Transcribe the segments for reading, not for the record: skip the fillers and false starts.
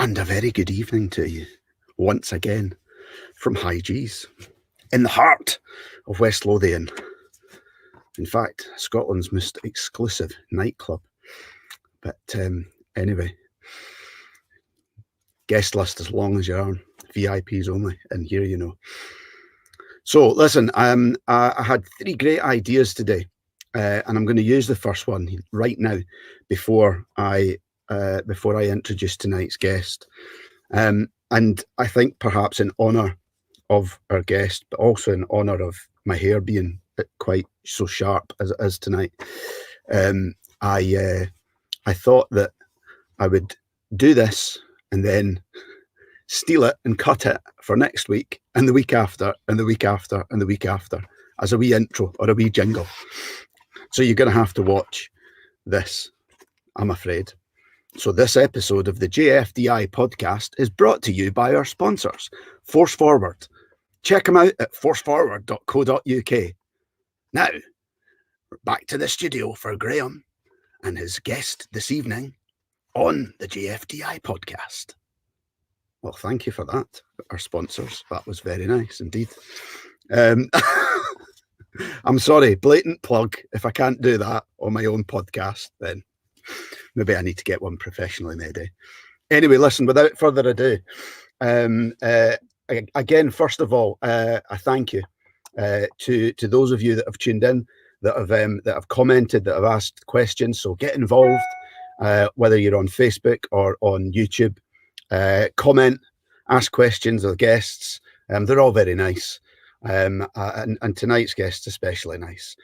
And a very good evening to you once again from High G's in the heart of West Lothian. In fact, Scotland's most exclusive nightclub. But anyway, guest list as long as your arm, VIPs only, and here you know. So listen, I had three great ideas today, and I'm going to use the first one right now before I introduce tonight's guest. And I think perhaps in honour of our guest, but also in honour of my hair being quite so sharp as it is tonight, I thought that I would do this and then steal it and cut it for next week and the week after and the week after and the week after as a wee intro or a wee jingle. So you're going to have to watch this, I'm afraid. So this episode of the JFDI podcast is brought to you by our sponsors, Force Forward. Check them out at forceforward.co.uk. Now, back to the studio for Graham and his guest this evening on the JFDI podcast. Well, thank you for that, our sponsors. That was very nice indeed. I'm sorry, blatant plug. If I can't do that on my own podcast, then maybe I need to get one professionally made. Anyway, listen, without further ado, again, first of all, I thank you to those of you that have tuned in, that have commented, that have asked questions. So get involved, whether you're on Facebook or on YouTube. Comment, ask questions of guests. They're all very nice. And tonight's guest's especially nice.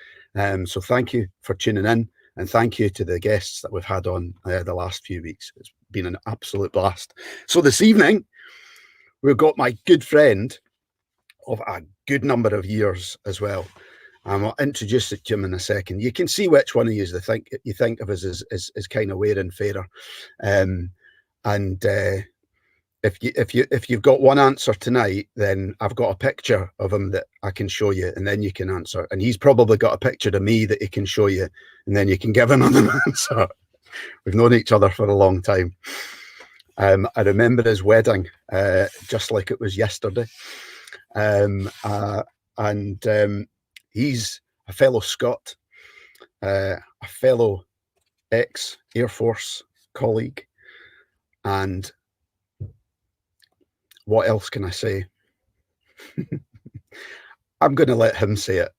So thank you for tuning in. And thank you to the guests that we've had on the last few weeks. It's been an absolute blast. So this evening, we've got my good friend of a good number of years as well. I'll introduce it to him in a second. You can see which one he is. You think of us as kind of wearing fairer. If you've got one answer tonight, then I've got a picture of him that I can show you, and then you can answer. And he's probably got a picture of me that he can show you, and then you can give another answer. We've known each other for a long time. I remember his wedding just like it was yesterday. He's a fellow Scot, a fellow ex-Air Force colleague, and what else can I say? I'm going to let him say it.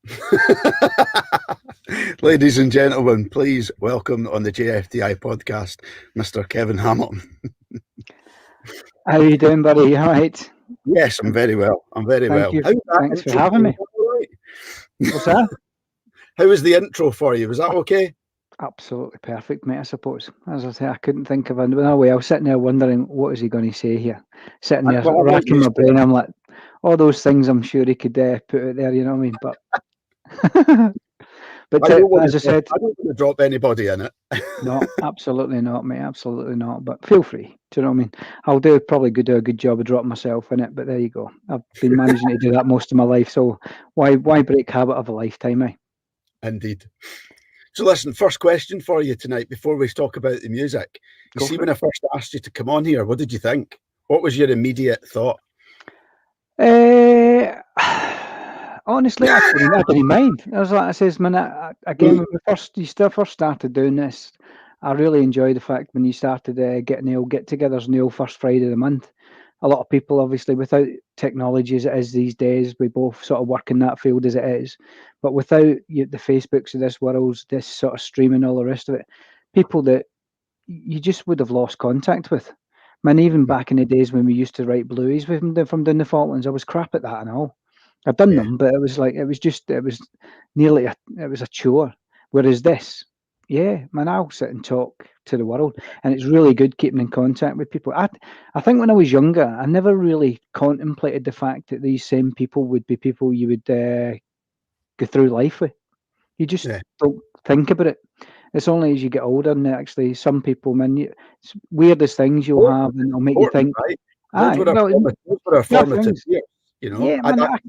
Ladies and gentlemen, please welcome on the JFDI podcast, Mr. Kevin Hamilton. How are you doing, buddy? You all right? Yes, I'm very well. Thank you. Thanks for having me. What's that? How was the intro for you? Was that okay? Absolutely perfect, mate, I suppose. As I say, I couldn't think of another way. I was sitting there wondering, what is he going to say here? Sitting there racking my brain. I'm like, all those things I'm sure he could put out there, you know what I mean? But as I said, I don't want to drop anybody in it. No, absolutely not, mate. Absolutely not. But feel free. Do you know what I mean? I'll probably do a good job of dropping myself in it. But there you go. I've been managing to do that most of my life. So why break habit of a lifetime, eh? Indeed. So listen, first question for you tonight before we talk about the music. You see, when I first asked you to come on here, what did you think? What was your immediate thought? Honestly, I didn't mind. I was like, I says, man, again, when you first started doing this, I really enjoyed the fact when you started getting the get-togethers on the first Friday of the month. A lot of people, obviously, without technology as it is these days, we both sort of work in that field as it is. But without the Facebooks of this world, this sort of streaming, all the rest of it, people that you just would have lost contact with. Man, even back in the days when we used to write blues from down the Falklands, I was crap at that and all. I've done them, but it was nearly a chore. Whereas this, man, I'll sit and talk to the world, and it's really good keeping in contact with people. I think when I was younger, I never really contemplated the fact that these same people would be people you would go through life with. You just don't think about it. It's only as you get older, and actually, some people, man, it's weirdest things you'll have, and it'll make you think. Right. Those were our formative years. You know, I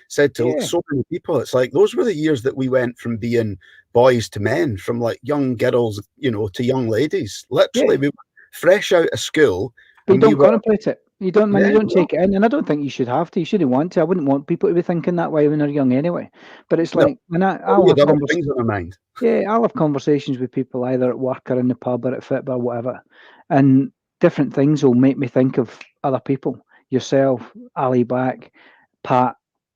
said to so many people, it's like those were the years that we went from being boys to men, from like young girls, to young ladies. Literally, we were fresh out of school, But you And we don't were, contemplate it. You don't, man. yeah, You don't no, take it in, and I don't think you should have to. You shouldn't want to. I wouldn't want people to be thinking that way when they're young, anyway. But it's no, like when I'll we had have other conversations. things on our mind. Yeah, I'll have conversations with people either at work or in the pub or at football, whatever, and different things will make me think of other people. Yourself, Ali Back, Pat.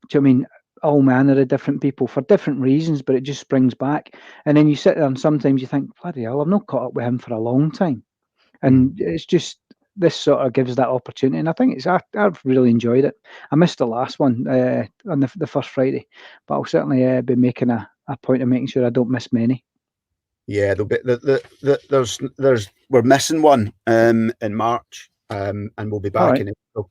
Do you know what I mean? All manner of different people for different reasons, but it just springs back. And then you sit there and sometimes you think, bloody hell, I've not caught up with him for a long time. And it's just this sort of gives that opportunity. And I think I've really enjoyed it. I missed the last one on the first Friday, but I'll certainly be making a point of making sure I don't miss many. Yeah, there'll be there's we're missing one in March, and we'll be back All right. in April.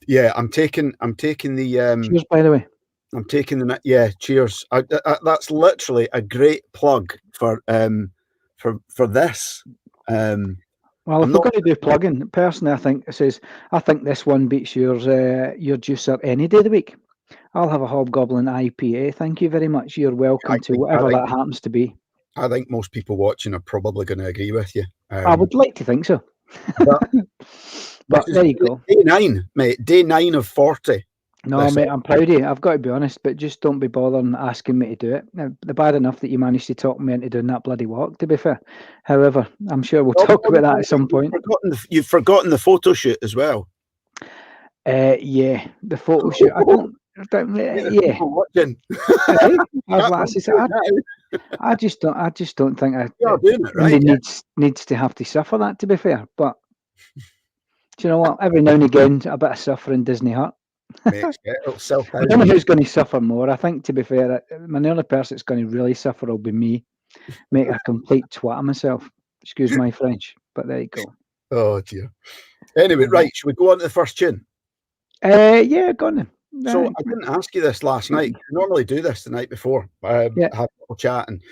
Yeah, I'm taking the Cheers, by the way. I'm taking the yeah. Cheers. That's literally a great plug for this. Well, I'm if we're not. going to do plugging, personally, I think it says I think this one beats your juicer any day of the week. I'll have a Hobgoblin IPA. Thank you very much. You're welcome to whatever that happens to be. I think most people watching are probably going to agree with you. I would like to think so. But, But there you go. Day 9, mate. Day 9 of 40. No, mate, I'm proud of you. I've got to be honest, but just don't be bothering asking me to do it. Now, the bad enough that you managed to talk me into doing that bloody walk, to be fair. However, I'm sure we'll talk about that at some point. You've forgotten the photo shoot as well. Yeah, the photo shoot. Yeah. Watching. I just don't think You're doing it right. needs to have to suffer that, to be fair. But do you know what? Every now and again, a bit of suffering doesn't hurt. I don't know who's going to suffer more. I think, to be fair, the only person that's going to really suffer will be me. Make a complete twat of myself. Excuse my French, but there you go. Oh dear. Anyway, right, should we go on to the first tune? Yeah, go on then. So I didn't ask you this last night. I normally do this the night before. Have a little chat, and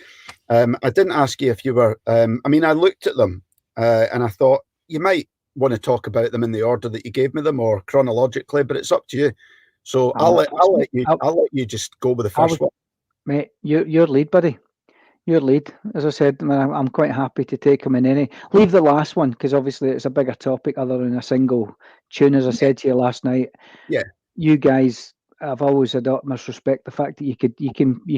I didn't ask you if you were. I mean, I looked at them and I thought you might want to talk about them in the order that you gave me them, or chronologically, but it's up to you. So I'll let you just go with the first one. Mate, your lead, buddy. Your lead. As I said, I'm quite happy to take them in any. Leave the last one because obviously it's a bigger topic other than a single tune. As I said to you last night. Yeah. You guys, I've always had utmost respect the fact that you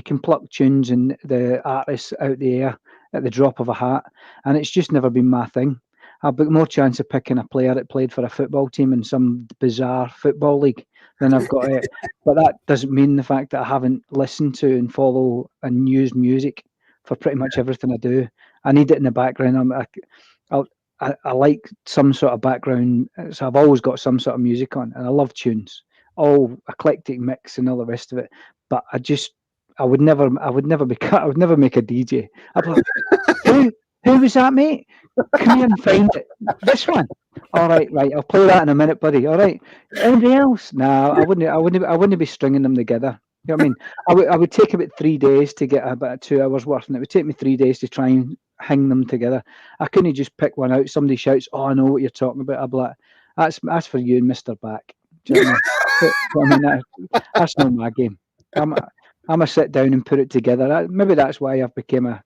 can pluck tunes and the artists out the air at the drop of a hat, and it's just never been my thing. I've got more chance of picking a player that played for a football team in some bizarre football league than I've got it. But that doesn't mean the fact that I haven't listened to and follow and used music for pretty much everything I do. I need it in the background. I like some sort of background, so I've always got some sort of music on, and I love tunes. All eclectic mix and all the rest of it, but I would never make a DJ. I'd be like, who was that, mate? Come here and find it. This one. All right, I'll play that in a minute, buddy. All right. Anybody else? No, I wouldn't be stringing them together. You know what I mean? I would take about 3 days to get about 2 hours worth, and it would take me 3 days to try and hang them together. I couldn't just pick one out. Somebody shouts, "Oh, I know what you're talking about." I'd be like, "That's for you and Mr. Back." Do you know what I mean? That's not my game. I'm a sit down and put it together. Maybe that's why I've become a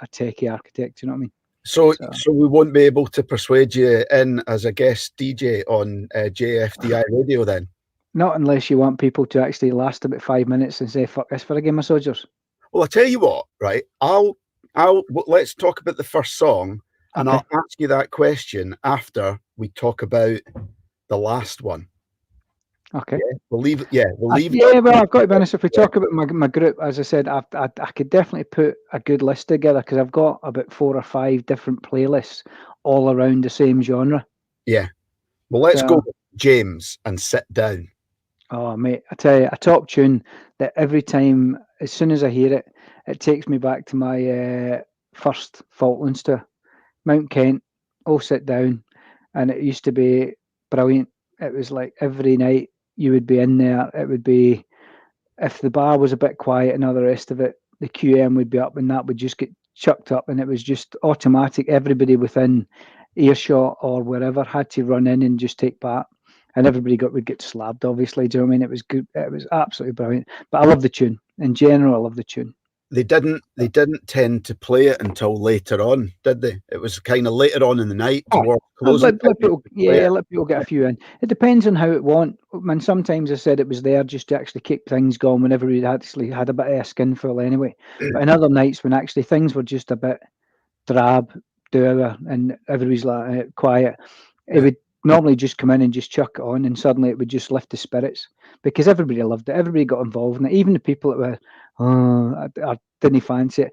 techie architect. You know what I mean? So we won't be able to persuade you in as a guest DJ on JFDI radio then? Not unless you want people to actually last about 5 minutes and say, "Fuck this for a game of soldiers." Well, I'll tell you what, right? Let's talk about the first song, and I'll ask you that question after we talk about the last one. Okay. Yeah, we'll leave. Yeah, we'll leave. Yeah, well, I've got to be honest. If we talk about my group, as I said, I could definitely put a good list together because I've got about 4 or 5 different playlists all around the same genre. Yeah. Well, let's go with James and Sit Down. Oh, mate, I tell you, a top tune that every time, as soon as I hear it, it takes me back to my first Falklands tour, Mount Kent. All Sit Down, and it used to be brilliant. It was like every night you would be in there. It would be, if the bar was a bit quiet and all the rest of it, the QM would be up and that would just get chucked up, and it was just automatic. Everybody within earshot or wherever had to run in and just take part, and everybody would get slabbed. Obviously, do you know what I mean? It was good. It was absolutely brilliant. But I love the tune in general. I love the tune. they didn't tend to play it until later on, did they? It was kind of later on in the night towards closing. Let people get a few in. It depends on how it want. I mean, sometimes I said it was there just to actually keep things going whenever we actually had a bit of a skinful anyway. But in other nights when actually things were just a bit drab, dour, and everybody's like quiet, it would normally just come in and just chuck it on, and suddenly it would just lift the spirits because everybody loved it. Everybody got involved in it. Even the people that were, I didn't fancy it.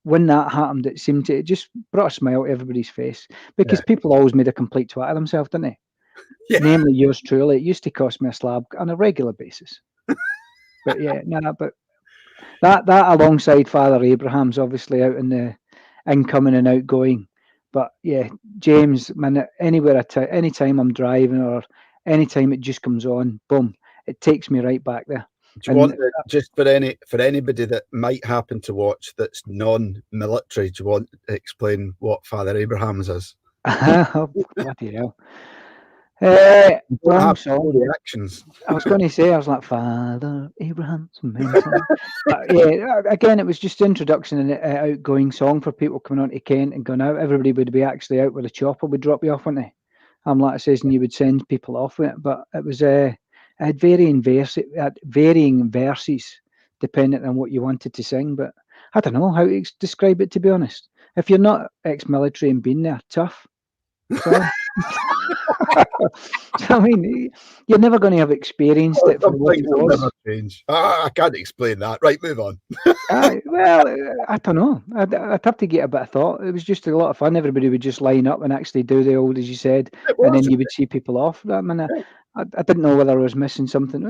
When that happened, it just brought a smile to everybody's face because people always made a complete twat of themselves, didn't they? Yeah. Namely, yours truly. It used to cost me a slab on a regular basis. But yeah, but that alongside Father Abraham's obviously out in the incoming and outgoing. But yeah, James, man, anytime I'm driving or anytime it just comes on, boom, it takes me right back there. Do you want to, just for anybody that might happen to watch that's non-military, do you want to explain what Father Abraham's is? Oh, bloody hell. Long song. Reactions. I was going to say, I was like, Father Abraham's mental. But yeah, again, it was just introduction and outgoing song for people coming on to Kent and going out. Everybody would be actually out with a chopper, would drop you off, wouldn't they? I'm like I says, and you would send people off with it. But it was had varying verses depending on what you wanted to sing. But I don't know how to describe it, to be honest. If you're not ex-military and been there, tough. So, I mean, you're never going to have experienced it for what it was. Never change. I can't explain that. Right, move on. Well, I don't know. I'd have to get a bit of thought. It was just a lot of fun. Everybody would just line up and actually do the old, as you said, and then you would see people off. I mean, I didn't know whether I was missing something.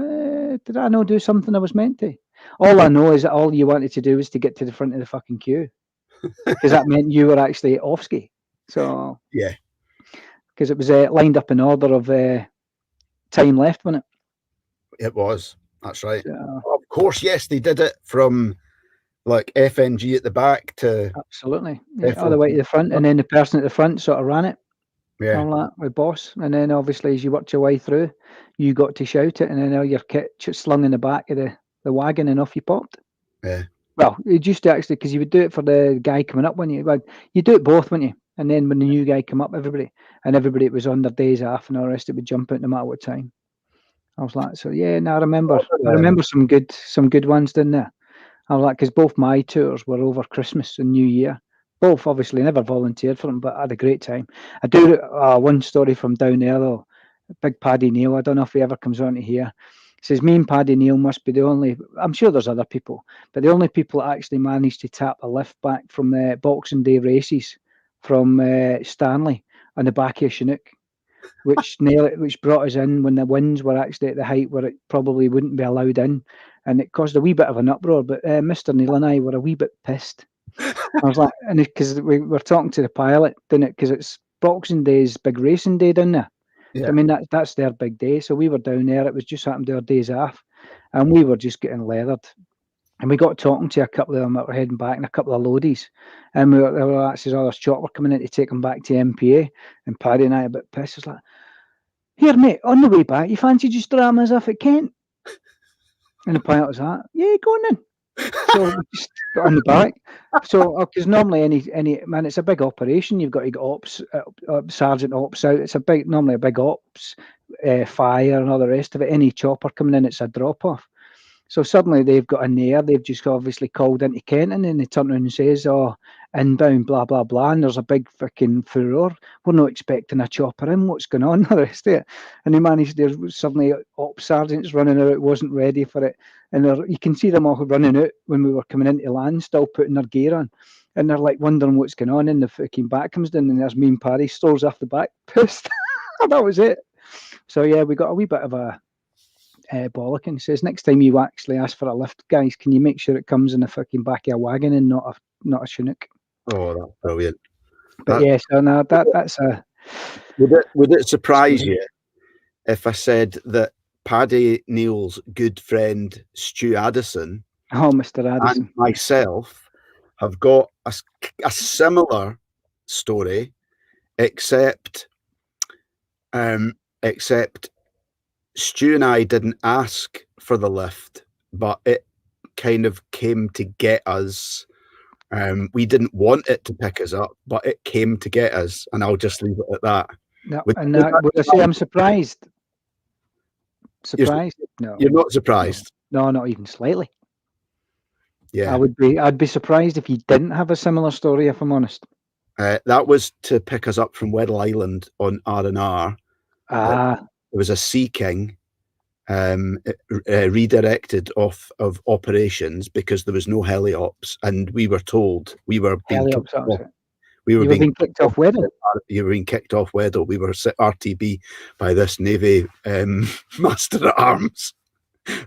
Did I not do something I was meant to? All I know is that all you wanted to do was to get to the front of the fucking queue, because that meant you were actually off ski. So yeah, because it was lined up in order of time left, wasn't it? It was. That's right. Of course, yes, they did it from like FNG at the back to absolutely all the way to the front, and then the person at the front sort of ran it. Yeah, all that with boss, and then obviously as you worked your way through, you got to shout it, and then all your kit slung in the back of the wagon, and off you popped. Yeah. Well, it used to actually, because you would do it for the guy coming up when you do it both, wouldn't you? And then when the new guy come up, everybody that was on their days off and all the rest, it would jump out no matter what time. I was like, so yeah, now I remember some good ones, didn't there? I was like, because both my tours were over Christmas and New Year. Both obviously never volunteered for them, but I had a great time. I do one story from down there though. Big Paddy Neil. I don't know if he ever comes on to here. He says me and Paddy Neil must be the only. I'm sure there's other people, but the only people that actually managed to tap a lift back from the Boxing Day races from Stanley on the back of a Chinook, which brought us in when the winds were actually at the height where it probably wouldn't be allowed in, and it caused a wee bit of an uproar. But Mr. Neil and I were a wee bit pissed. I was like, and because we were talking to the pilot, didn't it? Because it's Boxing Day's big racing day down there. Yeah. I mean, that's their big day. So we were down there. It was just happened to our days off, and we were just getting leathered. And we got talking to a couple of them that were heading back, and a couple of loadies. And they were actually, there's chopper coming in to take them back to MPA. And Paddy and I a bit pissed. I was like, here, mate, on the way back, you fancy just drama us off at Kent? And the pilot was like, yeah, go on then. So we just got on the back. So because normally any man, it's a big operation. You've got to get ops, sergeant ops out. It's normally a big ops, fire and all the rest of it. Any chopper coming in, it's a drop off. So suddenly they've got in there. They've just obviously called into Kent, and then they turn around and says, "Oh, inbound, blah blah blah." And there's a big freaking furore. We're not expecting a chopper in. What's going on? The rest of it. And they managed. There's suddenly ops sergeants running out. Wasn't ready for it. And you can see them all running out when we were coming into land, still putting their gear on. And they're like wondering what's going on. And the fucking back comes down, and there's me and Paddy strolls off the back, pissed. That was it. So yeah, we got a wee bit of a bollocking. Says next time you actually ask for a lift, guys, can you make sure it comes in the fucking back of a wagon and not a Chinook? Oh, that's brilliant. But yeah, so now that's a. Would it surprise you if I said that Paddy Neil's good friend Stu Addison, Mr. Addison, and myself have got a similar story, except Stu and I didn't ask for the lift, but kind of came to get us. We didn't want it to pick us up, but it came to get us, and I'll just leave it at that. No, Would- and would that would I say I'm surprised? You're- Surprised? No, You're not surprised. no, not even slightly. Yeah. I'd be surprised if you didn't have a similar story, if I'm honest. That was to pick us up from Weddell Island on R&R. Ah, There was a Sea King redirected off of operations because there was no heliops, and we were told we were being Heliops, kicked that's off. it. We were You were being kicked off Weddell. You were being kicked off Weddell. We were RTB by this Navy master at arms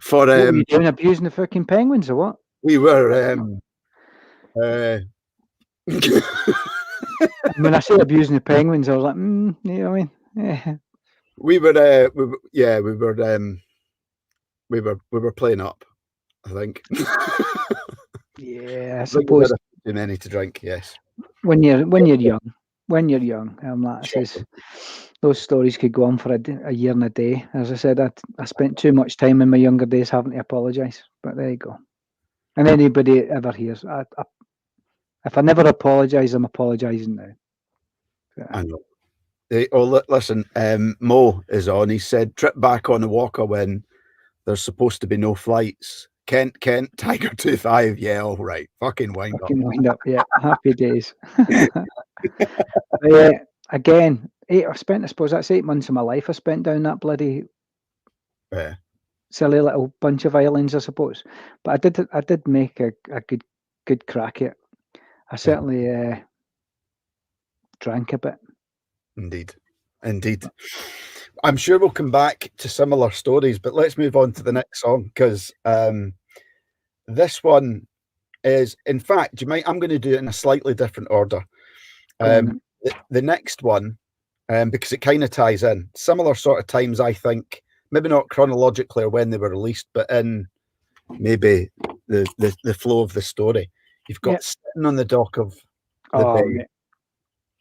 for What were you doing, abusing the fucking penguins or what? we were When I say abusing the penguins, I was like, you know what I mean? Yeah. we were playing up, I think. Yeah, I I think we suppose had too many to drink. Yes. when you're young, like I says, those stories could go on for a year and a day. As I said, I spent too much time in my younger days having to apologise. But there you go. And anybody ever hears, if I never apologise, I'm apologising now. I know. Listen, Mo is on. He said, trip back on the Walker when there's supposed to be no flights. Kent, Tiger 25. Yeah, all right. Fucking wind up. Fucking wind up. Yeah, happy days. Again, I suppose that's 8 months of my life I spent down that bloody silly little bunch of islands, I suppose. But I did make a good crack at it. I certainly drank a bit. Indeed. I'm sure we'll come back to similar stories, but let's move on to the next song, because this one is, in fact, I'm going to do it in a slightly different order. The next one, because it kind of ties in similar sort of times, I think, maybe not chronologically or when they were released, but in maybe the flow of the story. You've got Sitting on the Dock of the Bay.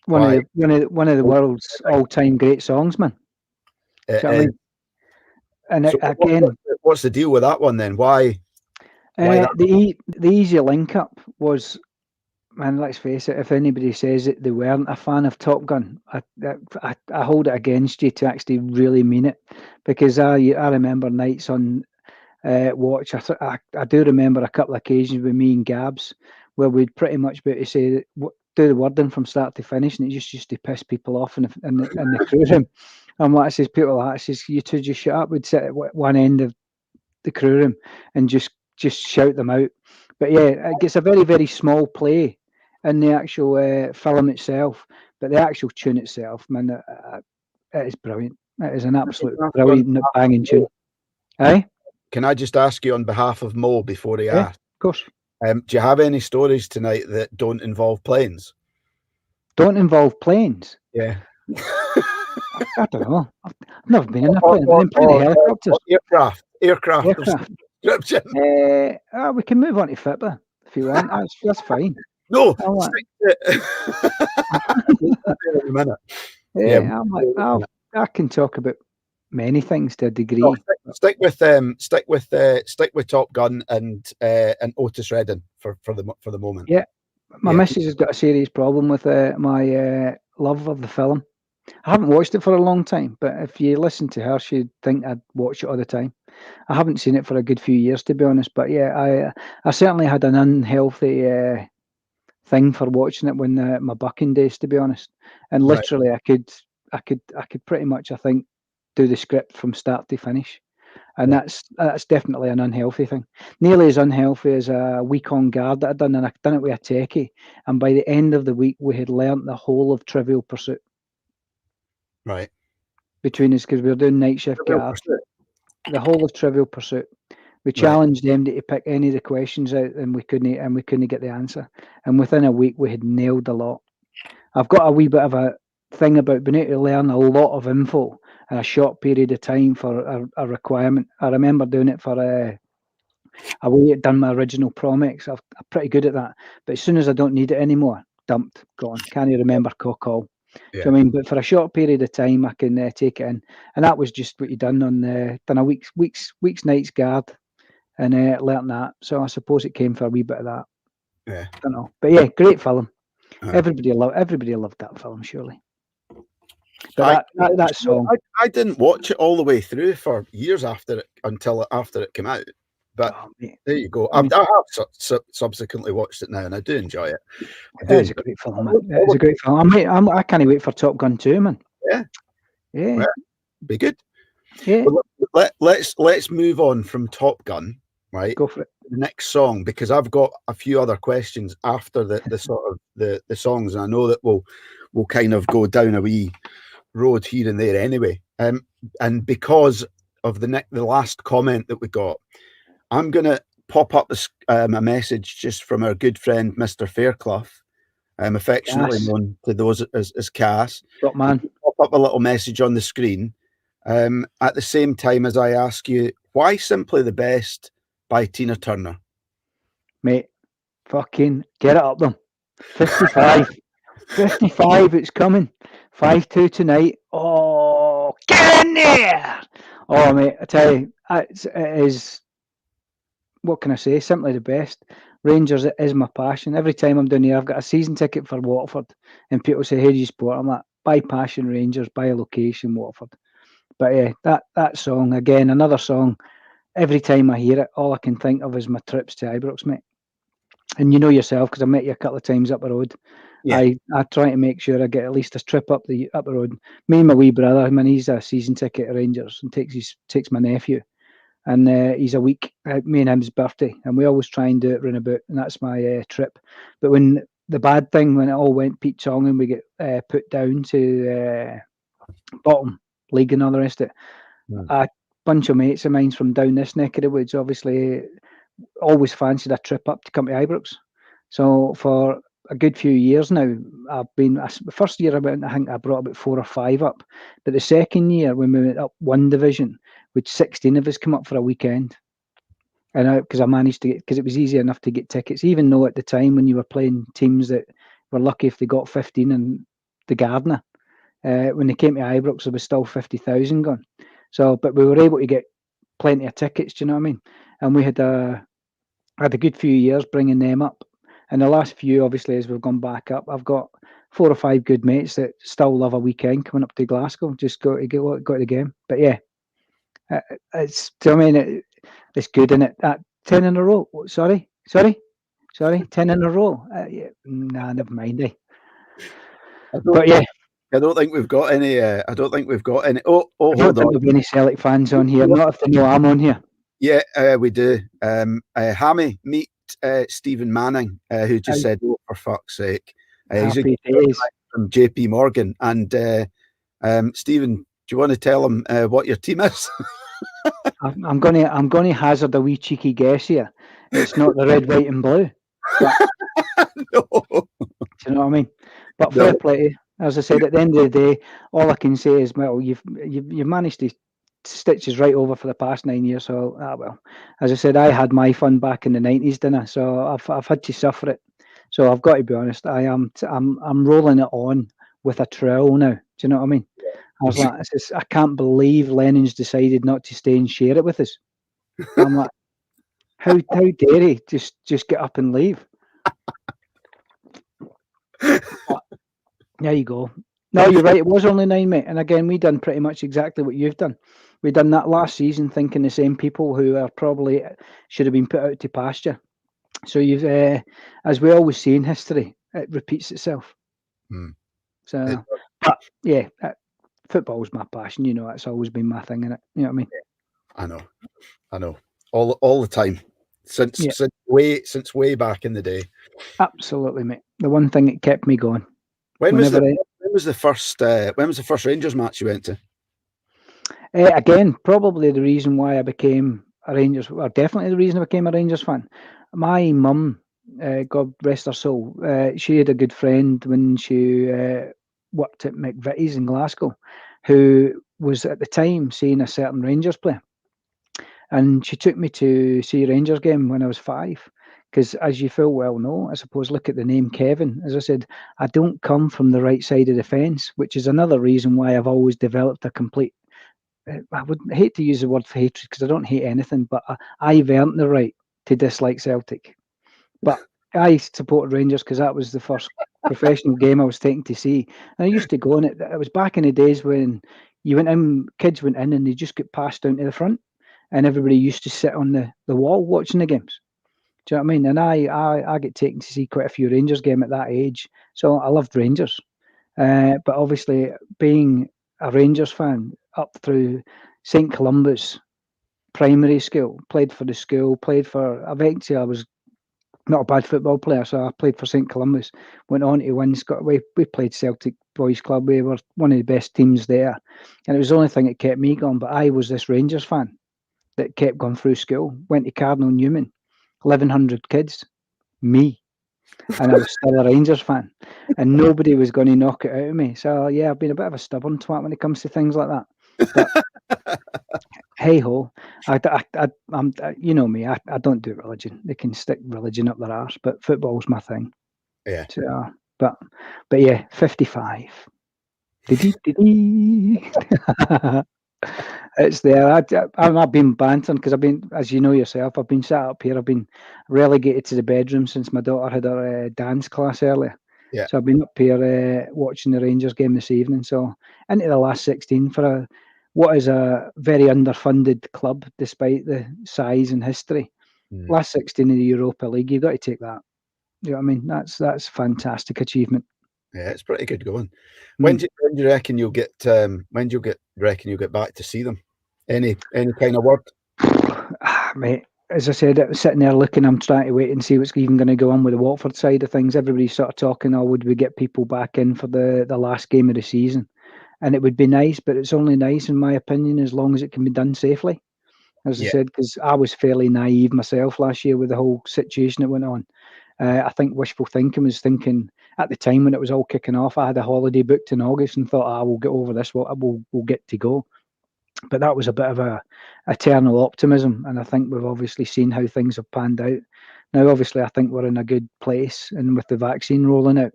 One of the world's all-time great songs, man. And so again, what's the deal with that one then? Why the easy link up was, man, let's face it, if anybody says that they weren't a fan of Top Gun, I hold it against you to actually really mean it, because I remember nights on watch. I do remember a couple of occasions with me and Gabs where we'd pretty much be able to say do the wording from start to finish, and it just used to piss people off in the crew room. And what I says, people like that, says, you two just shut up. We'd sit at one end of the crew room and just shout them out. But yeah, it gets a very, very small play in the actual film itself, but the actual tune itself, man, it is brilliant. It is an absolute brilliant banging tune. Aye? Can I just ask you on behalf of Mo before he asks? Of course. Do you have any stories tonight that don't involve planes? Don't involve planes? Yeah. I don't know. I've never been in a plane. I've been playing helicopters. Aircraft. We can move on to Fitba if you want. That's fine. No. I can talk about many things to a degree. No, stick with Top Gun and Otis Redding for the moment. Yeah, my missus has got a serious problem with my love of the film. I haven't watched it for a long time, but if you listen to her, she'd think I'd watch it all the time. I haven't seen it for a good few years, to be honest. But yeah, I certainly had an unhealthy thing for watching it when my bucking days, to be honest. And literally, I could pretty much, I think, do the script from start to finish, and that's definitely an unhealthy thing. Nearly as unhealthy as a week on guard that I'd done, and I'd done it with a techie. And by the end of the week, we had learnt the whole of Trivial Pursuit. Right. Between us, because we were doing night shift guard. The whole of Trivial Pursuit. We challenged them to pick any of the questions out, and we couldn't get the answer. And within a week, we had nailed a lot. I've got a wee bit of a thing about being able to learn a lot of info in a short period of time for a requirement. I remember doing it for a way I'd done my original Promex. I'm pretty good at that. But as soon as I don't need it anymore, dumped, gone. Can't you remember cock all? Yeah. So, I mean, but for a short period of time, I can take it in, and that was just what you done on done a week's night's guard and learnt that. So I suppose it came for a wee bit of that. Yeah. I don't know, but yeah, great film. Uh, Everybody loved that film, surely. But that song, I didn't watch it all the way through for years after it came out. But oh, mate, there you go. I mean, I have subsequently watched it now, and I do enjoy it. it is a great film, man. It is a great film. I can't wait for Top Gun 2, man. Yeah. Yeah. Well, be good. Yeah. Well, let's move on from Top Gun, right? Go for it. The next song, because I've got a few other questions after the sort of the songs, and I know that we'll kind of go down a wee road here and there anyway. And because of the last comment that we got, I'm gonna pop up a message just from our good friend Mr. Fairclough, affectionately Cass. known to those as Cass. Top man. Pop up a little message on the screen. At the same time as I ask you, why Simply the Best by Tina Turner? Mate, fucking get it up them. 55. 55, it's coming. 5-2 tonight. Oh, get in there! Oh, mate, I tell you, it is, what can I say? Simply the best. Rangers is my passion. Every time I'm down here, I've got a season ticket for Watford, and people say, "How do you support?" I'm like, by passion, Rangers, by location, Watford. But yeah, that song again, another song. Every time I hear it, all I can think of is my trips to Ibrox, mate. And you know yourself, because I met you a couple of times up the road. Yeah. I try to make sure I get at least a trip up the road. Me and my wee brother, I mean, he's a season ticket at Rangers and takes my nephew, and he's a week. Me and him's birthday, and we always try and do it round about, and that's my trip. But when the bad thing, when it all went Pete Tong and we get put down to bottom league and all the rest of it, a bunch of mates of mine from down this neck of the woods obviously always fancied a trip up to come to Ibrox. So for a good few years now, the first year I think I brought about 4 or 5 up, but the second year when we went up one division, with 16 of us come up for a weekend. And because I managed to get, because it was easy enough to get tickets, even though at the time when you were playing teams that were lucky if they got 15 in the Gardner, when they came to Ibrox, there was still 50,000 gone. So, but we were able to get plenty of tickets. Do you know what I mean? And we had a good few years bringing them up. And the last few, obviously, as we've gone back up, I've got 4 or 5 good mates that still love a weekend coming up to Glasgow. Just go to the game. But yeah, it's. Do you know what I mean? It's good, isn't it? 10 in a row. Sorry. 10 in a row. Yeah, nah, never mind. But yeah. I don't think we've got any. I don't think we've got any. Oh, I don't hold think on. there'll be any Celtic fans on here. Not if they know I'm on here. Yeah, we do. Hammy, meet Stephen Manning, who just said, "Oh, for fuck's sake!" He's Happy days. From JP Morgan. And Stephen, do you want to tell him what your team is? I'm going to hazard a wee cheeky guess here. It's not the red, white, and blue. But, No. do you know what I mean? But fair play. As I said, at the end of the day, all I can say is, well, you've managed to stitch us right over for the past 9 years. So, well, as I said, I had my fun back in the 90s, didn't I? So I've had to suffer it. So I've got to be honest. I'm rolling it on with a trowel now. Do you know what I mean? I was like, I can't believe Lennon's decided not to stay and share it with us. I'm like, how dare he just get up and leave? There you go. No, you're right. It was only 9, mate. And again, we done pretty much exactly what you've done. We done that last season, thinking the same people who are probably should have been put out to pasture. So you've, as we always see in history, it repeats itself. So, but yeah, football's my passion. You know, it's always been my thing, innit? You know what I mean? I know. All the time. Since way back in the day. Absolutely, mate. The one thing that kept me going. When was the first Rangers match you went to? Again, probably the reason why I became a Rangers, or definitely the reason I became a Rangers fan. My mum, God rest her soul, she had a good friend when she worked at McVitie's in Glasgow, who was at the time seeing a certain Rangers player. And she took me to see a Rangers game when I was 5. Because as you full well know, I suppose, look at the name Kevin. As I said, I don't come from the right side of the fence, which is another reason why I've always developed a complete I would hate to use the word for hatred because I don't hate anything, but I've earned the right to dislike Celtic. But I supported Rangers because that was the first professional game I was taking to see. And I used to go, and it was back in the days when you went in, kids went in, and they just got passed down to the front, and everybody used to sit on the wall watching the games. Do you know what I mean? And I get taken to see quite a few Rangers game at that age, so I loved Rangers. But obviously, being a Rangers fan up through St Columba's primary school, played for the school, eventually I was not a bad football player, so I played for St Columba's, went on to win we played Celtic Boys Club, we were one of the best teams there, and it was the only thing that kept me going. But I was this Rangers fan that kept going through school, went to Cardinal Newman, 1,100 kids, me, and I was still a Rangers fan, and nobody was going to knock it out of me. So yeah, I've been a bit of a stubborn twat when it comes to things like that. But hey ho, I'm you know me, I don't do religion. They can stick religion up their arse, but football's my thing. Yeah. So, but yeah, 55. It's there. I've been bantering because I've been, as you know yourself, I've been sat up here. I've been relegated to the bedroom since my daughter had her dance class earlier. Yeah. So I've been up here watching the Rangers game this evening. So into the last 16 for what is a very underfunded club, despite the size and history. Last 16 in the Europa League, you've got to take that. You know what I mean? That's fantastic achievement. Yeah, it's pretty good going. When do you reckon you'll get? When do you reckon you'll get back to see them? Any kind of word? Mate, as I said, I was sitting there looking. I'm trying to wait and see what's even going to go on with the Watford side of things. Everybody's sort of talking, oh, would we get people back in for the last game of the season? And it would be nice, but it's only nice, in my opinion, as long as it can be done safely. As I said, because I was fairly naive myself last year with the whole situation that went on. I think wishful thinking was thinking at the time when it was all kicking off. I had a holiday booked in August and thought, we'll get over this. We'll get to go. But that was a bit of a eternal optimism, and I think we've obviously seen how things have panned out. Now, obviously, I think we're in a good place, and with the vaccine rolling out,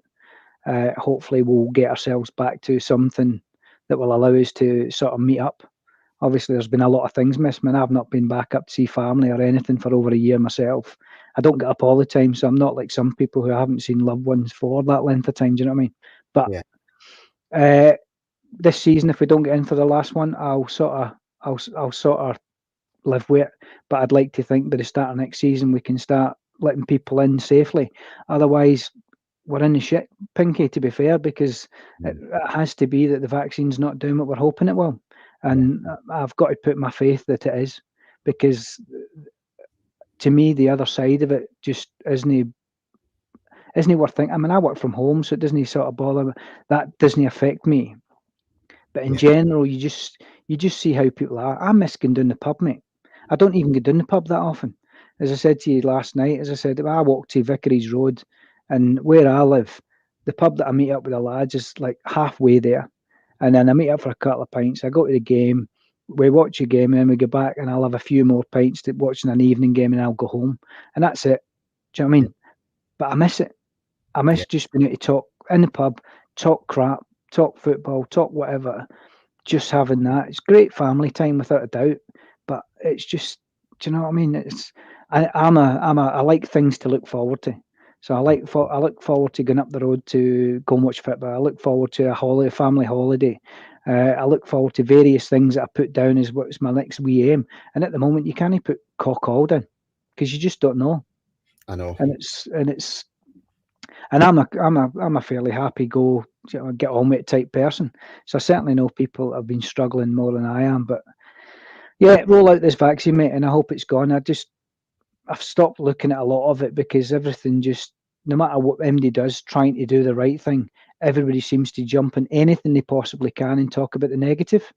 hopefully we'll get ourselves back to something that will allow us to sort of meet up. Obviously, there's been a lot of things missed. Man, I've not been back up to see family or anything for over a year myself. I don't get up all the time, so I'm not like some people who haven't seen loved ones for that length of time. Do you know what I mean? But this season, if we don't get in for the last one, I'll sort of live with it. But I'd like to think by the start of next season we can start letting people in safely. Otherwise, we're in the shit, Pinky, to be fair, because it has to be that the vaccine's not doing what we're hoping it will. And I've got to put my faith that it is, because to me, the other side of it just isn't worth thinking. I mean, I work from home, so it doesn't sort of bother me. That doesn't affect me. But in general, you just see how people are. I miss going down the pub, mate. I don't even go down the pub that often. As I said to you last night, I walk to Vicarage Road, and where I live, the pub that I meet up with the lads is like halfway there. And then I meet up for a couple of pints. I go to the game, we watch a game, and then we go back, and I'll have a few more pints to watching an evening game, and I'll go home. And that's it. Do you know what I mean? But I miss it. I miss just being able to talk in the pub, talk crap, talk football, talk whatever. Just having that. It's great family time without a doubt. But it's just, do you know what I mean? I like things to look forward to. So I look forward to going up the road to go and watch football. I look forward to a family holiday. I look forward to various things that I put down as what's my next wee aim. And at the moment, you can't put cock all down because you just don't know. I know. And I'm a fairly happy go, get on with it type person. So I certainly know people have been struggling more than I am. But yeah, roll out this vaccine, mate, and I hope it's gone. I've stopped looking at a lot of it because everything just, no matter what MD does, trying to do the right thing, everybody seems to jump on anything they possibly can and talk about the negative.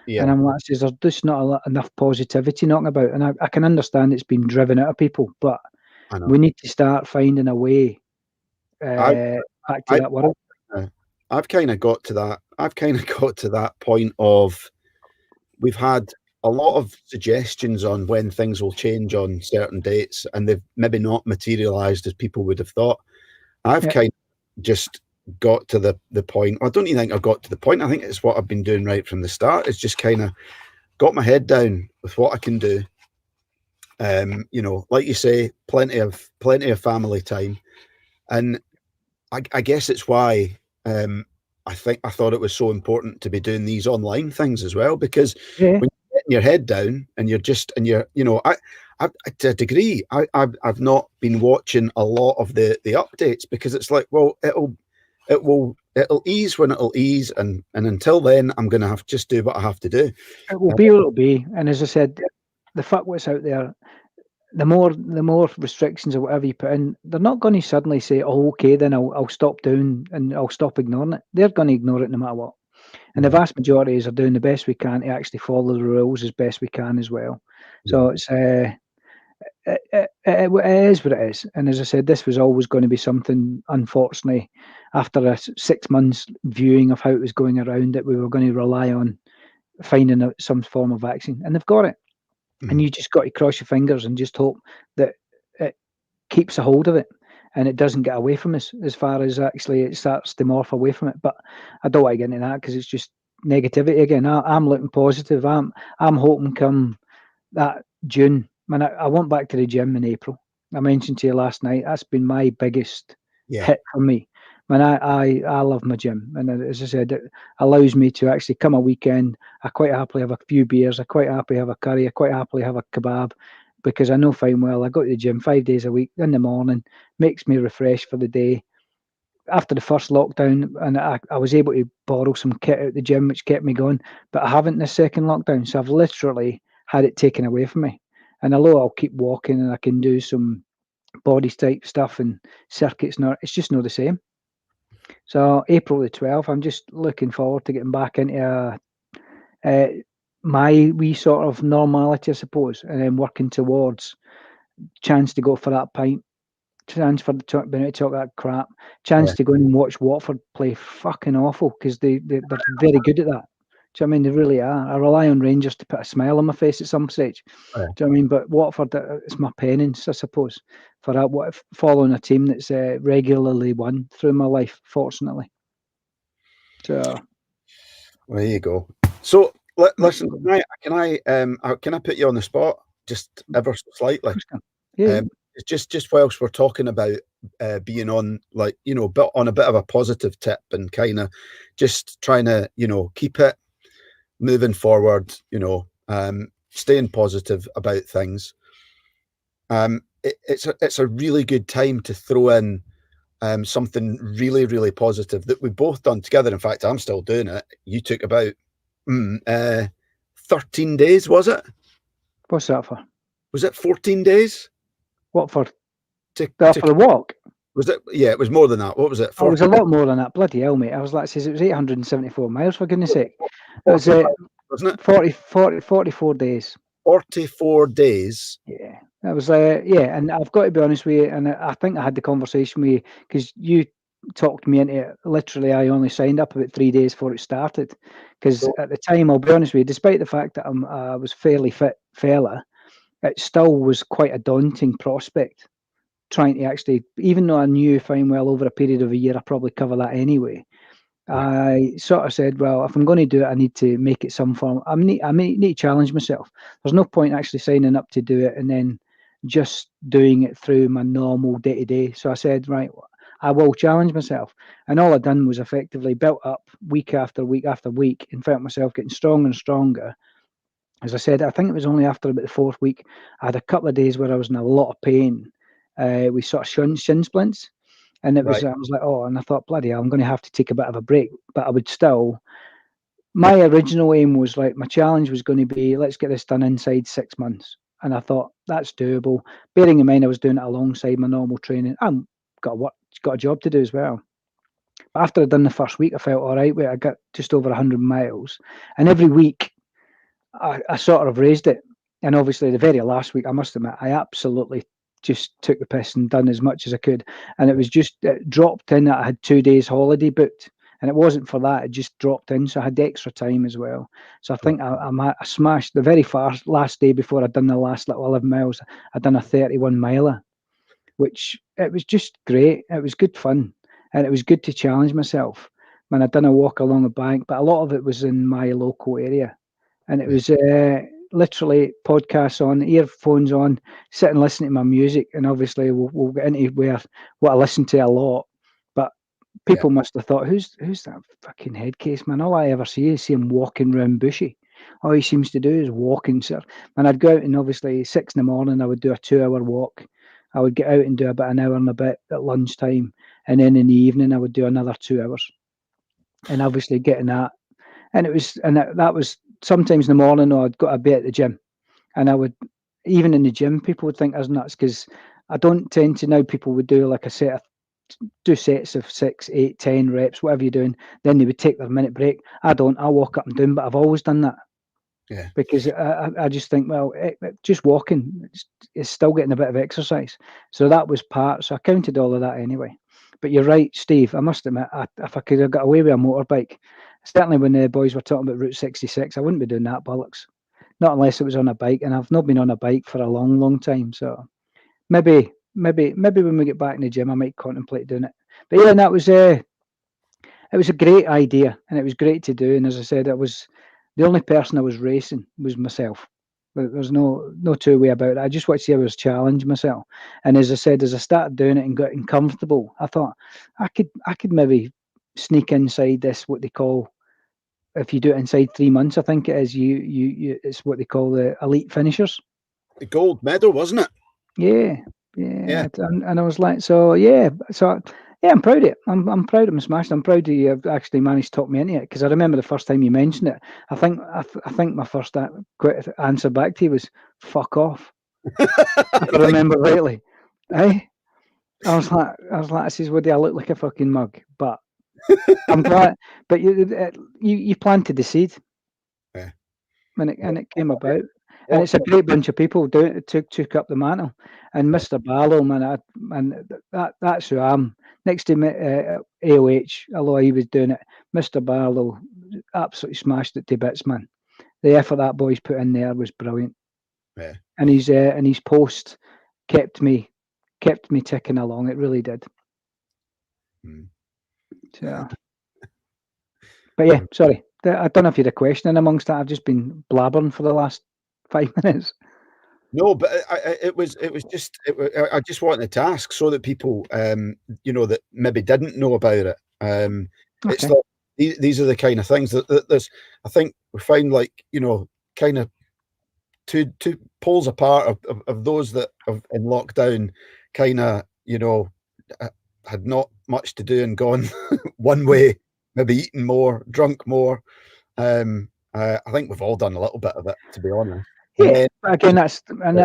Yeah. And I'm like, there's just not enough positivity knocking about. And I can understand it's been driven out of people, but we need to start finding a way back to that world. I've kind of got to that point of, we've had a lot of suggestions on when things will change on certain dates, and they've maybe not materialized as people would have thought. I've kind of just got to the point. I don't even think I've got to the point. I think it's what I've been doing right from the start. It's just kind of, got my head down with what I can do. You know, like you say, plenty of family time, and I guess it's why I thought it was so important to be doing these online things as well, because Yeah. when you're getting your head down and you're you know, I to a degree I've not been watching a lot of the updates, because it's like, well, it'll ease when it'll ease, and until then I'm going to have to just do what I have to do. It will be what it'll be. And as I said, the fuck what's out there, the more restrictions or whatever you put in, they're not going to suddenly say, "Oh, okay, then I'll stop doing and I'll stop ignoring it." They're going to ignore it no matter what. And the vast majority are doing the best we can to actually follow the rules as best we can as well. So it's it is what it is. And as I said, this was always going to be something. Unfortunately, after a 6 months viewing of how it was going around, that we were going to rely on finding out some form of vaccine, and they've got it. And you just got to cross your fingers and just hope that it keeps a hold of it and it doesn't get away from us, as far as actually it starts to morph away from it. But I don't want to get into that because it's just negativity again. I'm looking positive. I'm hoping come that June. Man, I went back to the gym in April. I mentioned to you last night, that's been my biggest hit for me. Man, I love my gym, and as I said, it allows me to actually come a weekend. I quite happily have a few beers. I quite happily have a curry. I quite happily have a kebab, because I know fine well I go to the gym 5 days a week in the morning, makes me refreshed for the day. After the first lockdown, and I was able to borrow some kit out the gym, which kept me going, but I haven't this second lockdown, so I've literally had it taken away from me. And although I'll keep walking and I can do some body type stuff and circuits, it's just not the same. So April the 12th, I'm just looking forward to getting back into my wee sort of normality, I suppose, and then working towards chance to go for that pint, chance for the talk that crap, chance to go and watch Watford play fucking awful, because they're very good at that. Do you know what I mean? They really are. I rely on Rangers to put a smile on my face at some stage. Do you know what I mean? But Watford, it's my penance, I suppose, for that, following a team that's regularly won through my life, fortunately. So there you go. So listen, can I put you on the spot just ever so slightly? Yeah. Just whilst we're talking about being on, like, you know, on a bit of a positive tip, and kind of just trying to, you know, keep it moving forward, you know, staying positive about things. It's a really good time to throw in something really, really positive that we've both done together. In fact, I'm still doing it. You took about 13 days, was it? What's that for? Was it 14 days? What for? For the walk? Was it? Yeah, it was more than that. What was it? Oh, it was a lot more than that. Bloody hell, mate. I was like, it was 874 miles, for goodness sake. It was wasn't it? 44 days. 44 days. Yeah. That was yeah, and I've got to be honest with you, and I think I had the conversation with you, because you talked me into it. Literally, I only signed up about 3 days before it started, because at the time, I'll be honest with you, despite the fact that I was fairly fit fella, it still was quite a daunting prospect, trying to actually, even though I knew fine well over a period of a year I probably cover that anyway. I sort of said, well, if I'm going to do it, I need to make it some form. I need to challenge myself. There's no point actually signing up to do it and then just doing it through my normal day to day. So I said, right, I will challenge myself. And all I done was effectively built up week after week after week, and felt myself getting stronger and stronger. As I said, I think it was only after about the fourth week, I had a couple of days where I was in a lot of pain with sort of shin splints. And it was, I was like, oh, and I thought, bloody hell, I'm going to have to take a bit of a break. But I would still, my original aim was like, my challenge was going to be, let's get this done inside 6 months. And I thought, that's doable. Bearing in mind, I was doing it alongside my normal training. I've got a job to do as well. But after I'd done the first week, I felt all right. I got just over 100 miles. And every week, I sort of raised it. And obviously, the very last week, I must admit, I absolutely just took the piss and done as much as I could. And it was just, it dropped in that I had 2 days holiday booked. And it wasn't for that, it just dropped in. So I had extra time as well. So I think I smashed the very last day before I'd done the last little 11 miles. I'd done a 31 miler, which it was just great. It was good fun. And it was good to challenge myself. Man, I'd done a walk along a bank, but a lot of it was in my local area. and it was literally podcasts on, earphones on, sitting listening to my music, and obviously we'll get into what I listen to a lot, but people must have thought, who's that fucking headcase man? All I ever see him walking round bushy. All he seems to do is walking, sir. And I'd go out, and obviously 6 in the morning I would do a 2-hour walk. I would get out and do about an hour and a bit at lunchtime, and then in the evening I would do another 2 hours. And obviously getting that, and that was sometimes in the morning, or I'd got to be at the gym, and I would, even in the gym, people would think I was nuts, because I don't tend to, now people would do like do sets of 6, 8, 10 reps, whatever you're doing, then they would take their minute break. I don't. I walk up and down, but I've always done that. Yeah. Because I just think, well, just walking is still getting a bit of exercise. So that was part. So I counted all of that anyway. But you're right, Steve. I must admit, if I could have got away with a motorbike, certainly when the boys were talking about Route 66, I wouldn't be doing that bollocks. Not unless it was on a bike, and I've not been on a bike for a long, long time. So maybe when we get back in the gym, I might contemplate doing it. But yeah, and that was it was a great idea, and it was great to do. And as I said, it was the only person I was racing was myself. There's no two way about it. I just wanted to see how I was challenge myself. And as I said, as I started doing it and getting comfortable, I thought I could maybe sneak inside this, what they call, if you do it inside 3 months, I think it is, you it's what they call the elite finishers. The gold medal, wasn't it? Yeah. And I was like, so I'm proud of it. I'm proud of my smash. I'm proud of you have actually managed to talk me into it, because I remember the first time you mentioned it. I think my first quick answer back to you was "fuck off." If I remember rightly, I was like, I says, "Would I look like a fucking mug?" But I'm glad. But you planted the seed, and it came about. And it's a great bunch of people took up the mantle. And Mr. Barlow, man, that's who I am. Next to me, AOH, although he was doing it, Mr. Barlow absolutely smashed it to bits, man. The effort that boy's put in there was brilliant. Yeah. And his post kept me ticking along. It really did. So, but yeah, sorry. I don't know if you had a question in amongst that. I've just been blabbering for the last 5 minutes. No, but it was just I just wanted to ask so that people that maybe didn't know about it. It's like these are the kind of things that there's. I think we find, like, kind of two poles apart of those that have in lockdown kind of had not much to do and gone one way, maybe eaten more, drunk more. I think we've all done a little bit of it, to be honest. Yeah, again, it's yin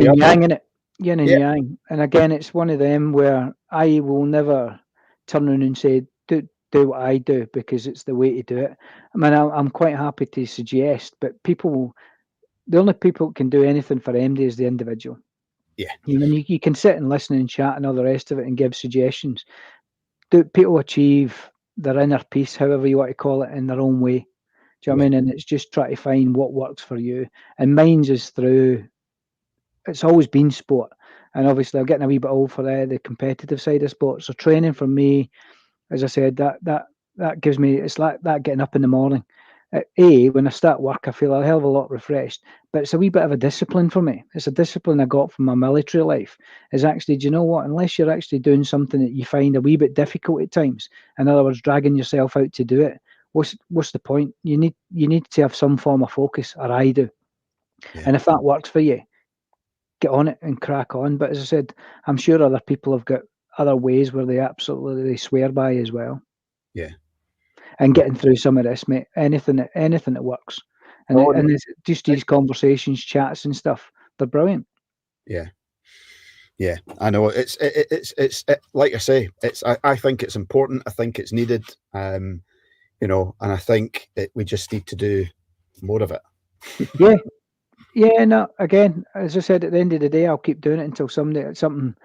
and yang, innit? Yin and yang. And again, it's one of them where I will never turn around and say, do what I do, because it's the way to do it. I mean, I'm quite happy to suggest, but the only people that can do anything for MD is the individual. Yeah. You can sit and listen and chat and all the rest of it and give suggestions. Do people achieve their inner peace, however you want to call it, in their own way? Do you know what I mean? And it's just try to find what works for you. And mine's is through, it's always been sport. And obviously I'm getting a wee bit old for the competitive side of sport. So training for me, as I said, that gives me, it's like that getting up in the morning. When I start work, I feel a hell of a lot refreshed, but it's a wee bit of a discipline for me. It's a discipline I got from my military life. Is actually, do you know what? Unless you're actually doing something that you find a wee bit difficult at times, in other words, dragging yourself out to do it, what's the point? You need to have some form of focus, or I do. Yeah. And if that works for you, get on it and crack on. But as I said, I'm sure other people have got other ways where they swear by as well. Yeah. And getting through some of this, mate. Anything that works. And it's just these conversations, chats and stuff, they're brilliant. Yeah. Yeah, I know. It's like I say, I think it's important. I think it's needed. And I think we just need to do more of it. Yeah. No. Again, as I said, at the end of the day, I'll keep doing it until something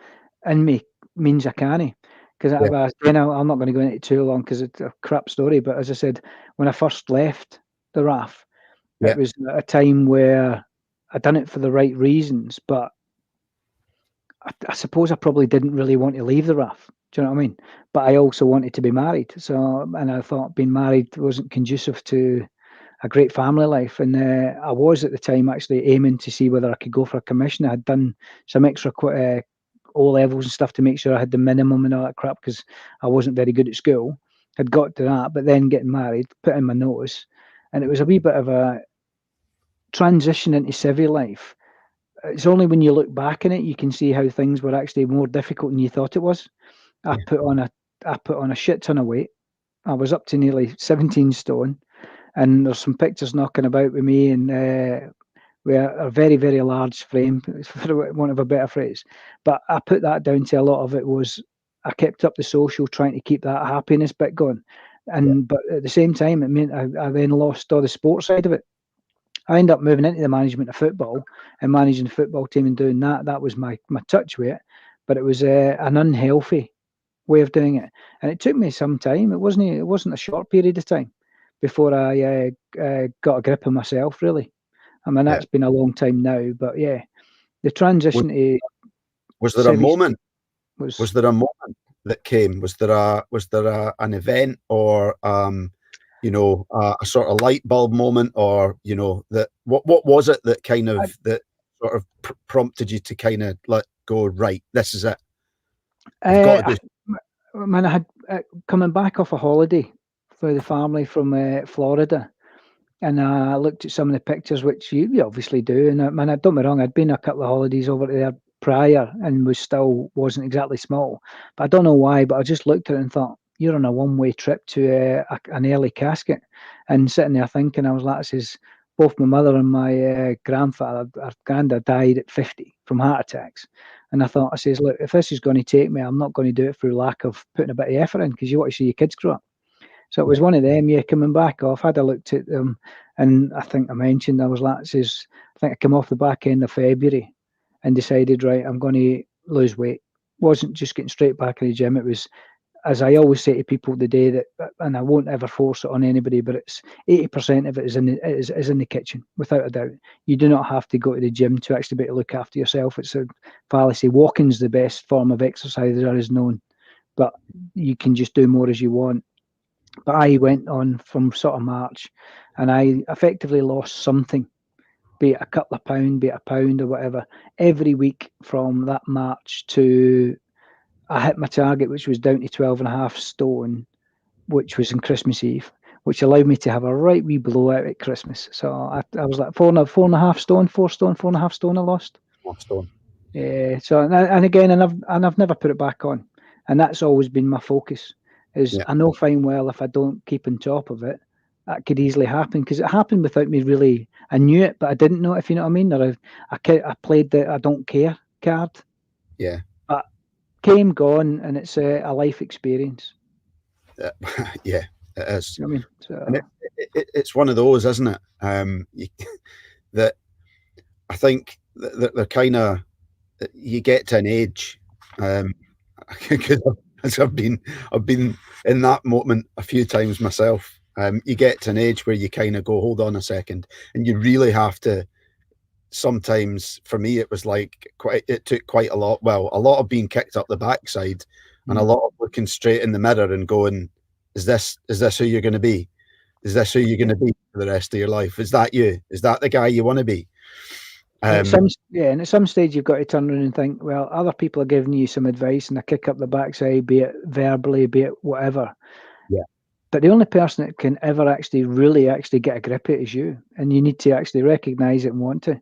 in me means I can. Because I'm not going to go into it too long because it's a crap story. But as I said, when I first left the RAF, it was a time where I done it for the right reasons, but I suppose I probably didn't really want to leave the RAF. Do you know what I mean? But I also wanted to be married. And I thought being married wasn't conducive to a great family life. And I was at the time actually aiming to see whether I could go for a commission. I had done some extra O levels and stuff to make sure I had the minimum and all that crap because I wasn't very good at school. Had got to that, but then getting married, put in my notice, and it was a wee bit of a transition into civvy life. It's only when you look back in it you can see how things were actually more difficult than you thought it was. I put on a shit ton of weight. I was up to nearly 17 stone, and there's some pictures knocking about with me and with a very, very large frame, for want of a better phrase. But I put that down to a lot of it was I kept up the social, trying to keep that happiness bit going. But at the same time, it meant I then lost all the sports side of it. I ended up moving into the management of football and managing the football team and doing that. That was my touch with it, but it was an unhealthy way of doing it, and it took me some time. It wasn't a short period of time before I got a grip of myself. Really, I mean that's been a long time now, but yeah, the transition to was there a civic moment? was Was there a moment that came? Was there an event or you know, a sort of light bulb moment, or you know, that what was it that kind of that sort of prompted you to kind of let go? Right, this is it. I've got to do. Man, I had coming back off a holiday for the family from Florida, and I looked at some of the pictures, which you obviously do. And man, don't get me wrong, I'd been a couple of holidays over there prior, and wasn't exactly small. But I don't know why, but I just looked at it and thought, you're on a one-way trip to an early casket. And sitting there thinking, I was like, both my mother and my grandfather, our granddad died at 50 from heart attacks. And I thought, look, if this is going to take me, I'm not going to do it through lack of putting a bit of effort in, because you want to see your kids grow up. So it was one of them, coming back off. Had a looked at them, and I think I mentioned, I was like, I think I came off the back end of February and decided, right, I'm going to lose weight. Wasn't just getting straight back in the gym. It was, as I always say to people today, that, and I won't ever force it on anybody, but it's 80% of it is in the kitchen, without a doubt. You do not have to go to the gym to actually be able to look after yourself. It's a fallacy. Walking's the best form of exercise there is known, but you can just do more as you want. But I went on from sort of March, and I effectively lost something, be it a couple of pounds, be it a pound or whatever, every week from that March to I hit my target, which was down to 12.5 stone, which was in Christmas Eve, which allowed me to have a right wee blowout at Christmas. So I was like 4.5 stone, 4.5 stone I lost. 4 stone. Yeah. So and again, I've never put it back on, and that's always been my focus. I know fine well if I don't keep on top of it, that could easily happen, because it happened without me really. I knew it, but I didn't know it, if you know what I mean. Or I played the I don't care card. Yeah. But came, gone, and it's a life experience. Yeah, it is. You know what I mean? So, and it's one of those, isn't it? That I think that they're kind of, you get to an age, because I've been in that moment a few times myself. You get to an age where you kind of go, hold on a second, and you really have to. Sometimes for me, it was like it took quite a lot. Well, a lot of being kicked up the backside, and a lot of looking straight in the mirror and going, "Is this who you're going to be? Is this who you're going to be for the rest of your life? Is that you? Is that the guy you want to be?" and at some stage you've got to turn around and think, well, other people are giving you some advice and a kick up the backside, be it verbally, be it whatever. Yeah. But the only person that can ever really get a grip of it is you, and you need to actually recognise it and want to.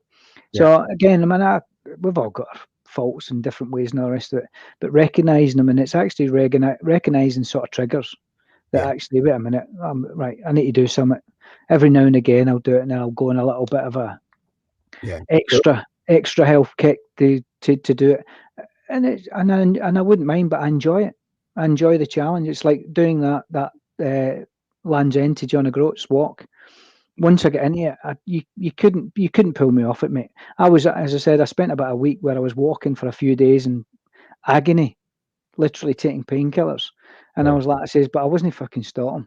Yeah. So again, I mean, we've all got our faults in different ways and all the rest of it, but recognising them, and it's actually recognising sort of triggers that actually, wait a minute, right, I need to do something. Every now and again I'll do it, and then I'll go on a little bit of a extra health kick to do it, and I wouldn't mind, but I enjoy it. I enjoy the challenge. It's like doing that Land's End to John O'Groats walk. Once I get into it, you couldn't pull me off it, mate. As I said, I spent about a week where I was walking for a few days in agony, literally taking painkillers, and I was like, but I wasn't fucking stopping.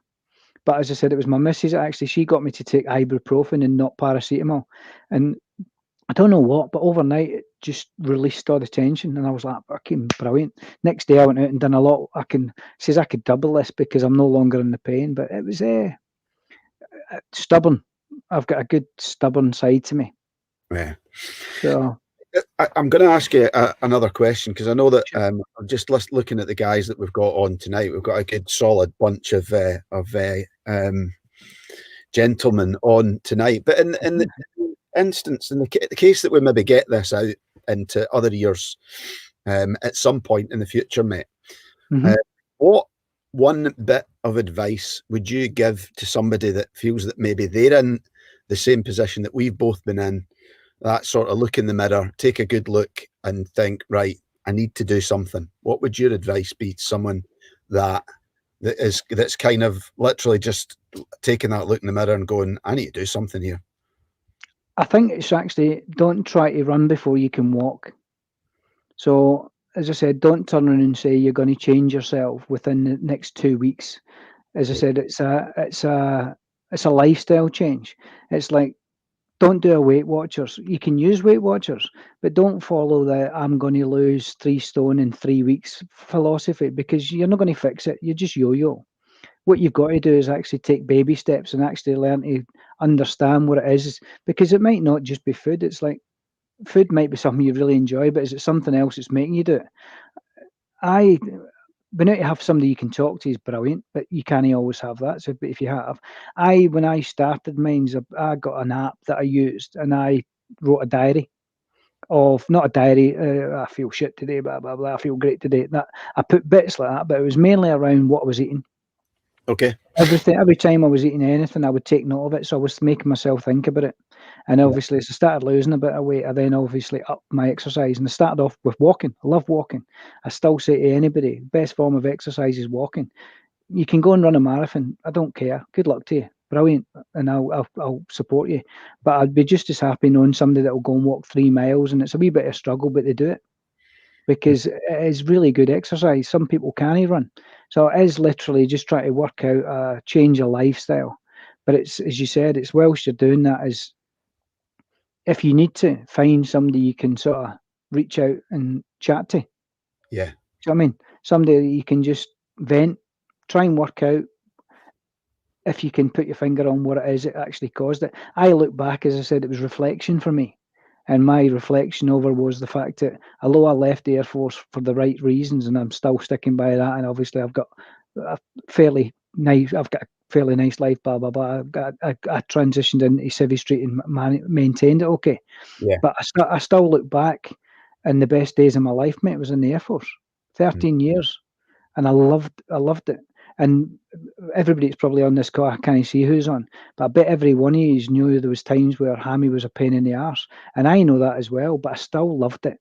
But as I said, it was my missus actually. She got me to take ibuprofen and not paracetamol, and I don't know what, but overnight it just released all the tension, and I was like, fucking brilliant. Next day I went out and done a lot. I could double this because I'm no longer in the pain, but it was stubborn. I've got a good stubborn side to me. Yeah. So I'm going to ask you another question, because I know that I'm just looking at the guys that we've got on tonight. We've got a good solid bunch of gentlemen on tonight. But in the instance, in the case that we maybe get this out into other years at some point in the future, mate, what one bit of advice would you give to somebody that feels that maybe they're in the same position that we've both been in? That sort of look in the mirror, take a good look and think, right, I need to do something. What would your advice be to someone that's kind of literally just taking that look in the mirror and going, I need to do something here? I think it's actually, don't try to run before you can walk. So as I said, don't turn around and say you're going to change yourself within the next 2 weeks. As I said, it's a lifestyle change. It's like, don't do a Weight Watchers. You can use Weight Watchers, but don't follow the I'm going to lose 3 stone in 3 weeks philosophy, because you're not going to fix it. You just yo-yo. What you've got to do is actually take baby steps and actually learn to understand what it is, because it might not just be food. It's like, food might be something you really enjoy, but is it something else that's making you do it? Being able to have somebody you can talk to is brilliant, but you can't always have that. So, but if you have, when I started mine, I got an app that I used, and I wrote a diary of, not a diary, I feel shit today, blah, blah, blah, I feel great today. That I put bits like that, but it was mainly around what I was eating. Okay. Every time I was eating anything, I would take note of it. So I was making myself think about it. And obviously, as I started losing a bit of weight, I then obviously upped my exercise. And I started off with walking. I love walking. I still say to anybody, best form of exercise is walking. You can go and run a marathon. I don't care. Good luck to you. Brilliant. And I'll support you. But I'd be just as happy knowing somebody that will go and walk 3 miles. And it's a wee bit of struggle, but they do it, because it is really good exercise. Some people can't run. So it is literally just trying to work out, change your lifestyle. But it's, as you said, it's whilst you're doing that, is if you need to, find somebody you can sort of reach out and chat to. Yeah. Do you know what I mean? Somebody that you can just vent, try and work out if you can put your finger on what it is that actually caused it. I look back, as I said, it was reflection for me. And my reflection over was the fact that, although I left the Air Force for the right reasons, and I'm still sticking by that, and obviously I've got a fairly nice life, blah, blah, blah. I transitioned into Civvy Street and maintained it okay. Yeah. But I still look back, and the best days of my life, mate, was in the Air Force. 13 years. And I loved it. And everybody's probably on this call, I can't see who's on, but I bet every one of you knew there was times where Hammy was a pain in the arse, and I know that as well, but I still loved it.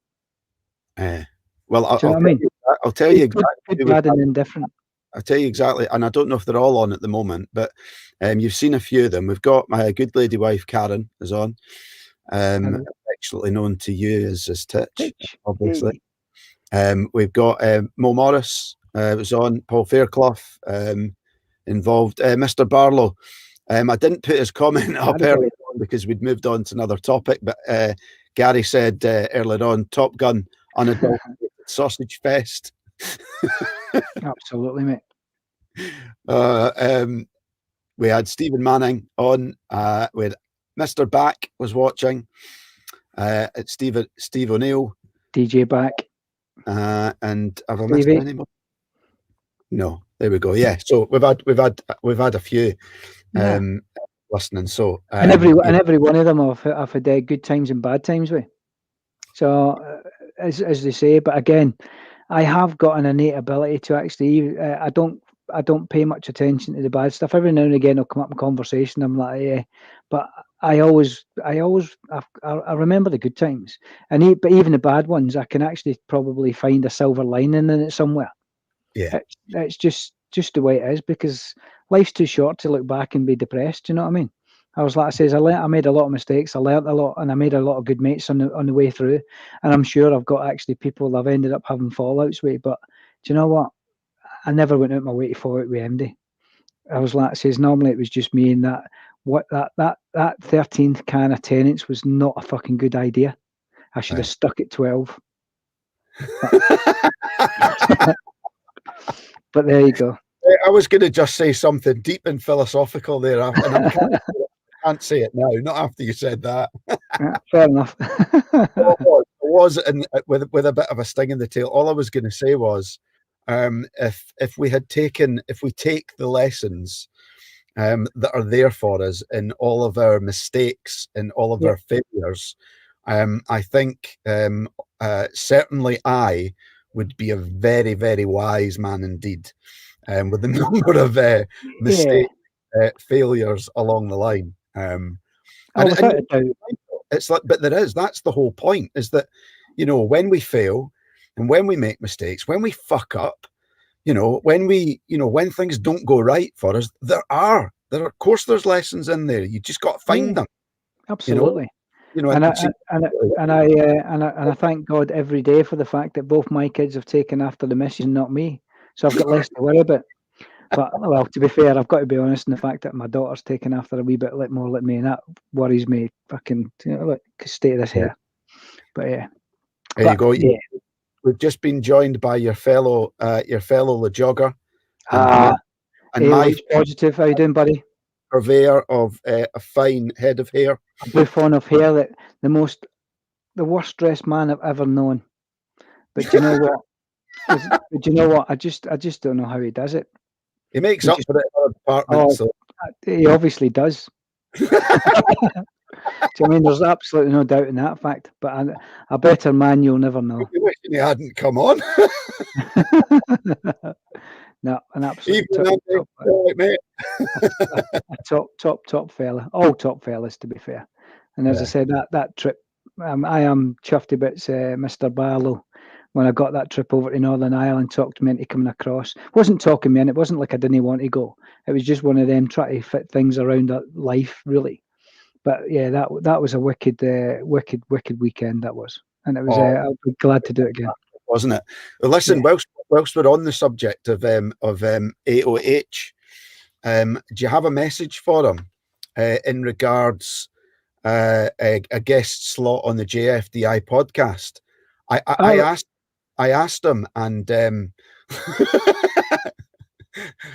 Well, I'll tell you exactly. Good, bad, and indifferent. I'll tell you exactly, and I don't know if they're all on at the moment, but you've seen a few of them. We've got my good lady wife Karen is on, excellently known to you as Titch, obviously. We've got Mo Morris was on, Paul Fairclough involved, Mr. Barlow. I didn't put his comment up earlier on because we'd moved on to another topic, but Gary said earlier on, Top Gun, unadulterated sausage fest. Absolutely, mate. We had Stephen Manning on. We had Mr. Back was watching. It's Steve O'Neill, DJ Back, and have I missed any more? No, there we go. Yeah, so we've had a few listening. So and every one of them I've had good times and bad times with. So as they say, but again, I have got an innate ability to actually. I don't pay much attention to the bad stuff. Every now and again, I'll come up in conversation. I'm like, yeah, but I remember the good times, but even the bad ones, I can actually probably find a silver lining in it somewhere. Yeah, it's just the way it is, because life's too short to look back and be depressed. You know what I mean? I was like I says, I made a lot of mistakes. I learned a lot, and I made a lot of good mates on the way through. And I'm sure I've got actually people I've ended up having fallouts with. But do you know what? I never went out my way to fall out with MD. I was like I says, normally it was just me, and that 13th can of Tennent's was not a fucking good idea. I should have stuck at 12. But there you go. I was going to just say something deep and philosophical there, and can't say it now. Not after you said that. Yeah, fair enough. It was, and with a bit of a sting in the tail. All I was going to say was, if we take the lessons that are there for us in all of our mistakes and all of our failures, I think certainly I would be a very, very wise man indeed, with the number of mistakes, failures along the line. Without a doubt. It's like, but that's the whole point, is that, when we fail and when we make mistakes, when we fuck up, when things don't go right for us, of course there's lessons in there. You just got to find them. Absolutely. And I thank God every day for the fact that both my kids have taken after the missus and not me. So I've got less to worry about. But, well, to be fair, I've got to be honest in the fact that my daughter's taken after a wee bit more like me, and that worries me fucking state of this hair. But yeah. There you go. Yeah. We've just been joined by your fellow the jogger. And my positive. How you doing, buddy? Purveyor of a fine head of hair. A bouffon of hair, that the worst dressed man I've ever known. But do you know what? I just don't know how he does it. He makes up for it in other departments. So. He obviously does. Do you know what I mean? There's absolutely no doubt in that fact. But a better man you'll never know. I wish he hadn't come on. No, an absolute top fella. All top fellas, to be fair. And as I said, that trip, I am chuffed a bit, Mr. Barlow. When I got that trip over to Northern Ireland, talked me into coming across. Wasn't talking me in. It wasn't like I didn't want to go. It was just one of them trying to fit things around life, really. But yeah, that was a wicked weekend. That was, and it was. I'll be glad to do it again. Wasn't it? Well, listen, whilst we're on the subject of AOH, do you have a message for them in regards a guest slot on the JFDI podcast? I asked him, and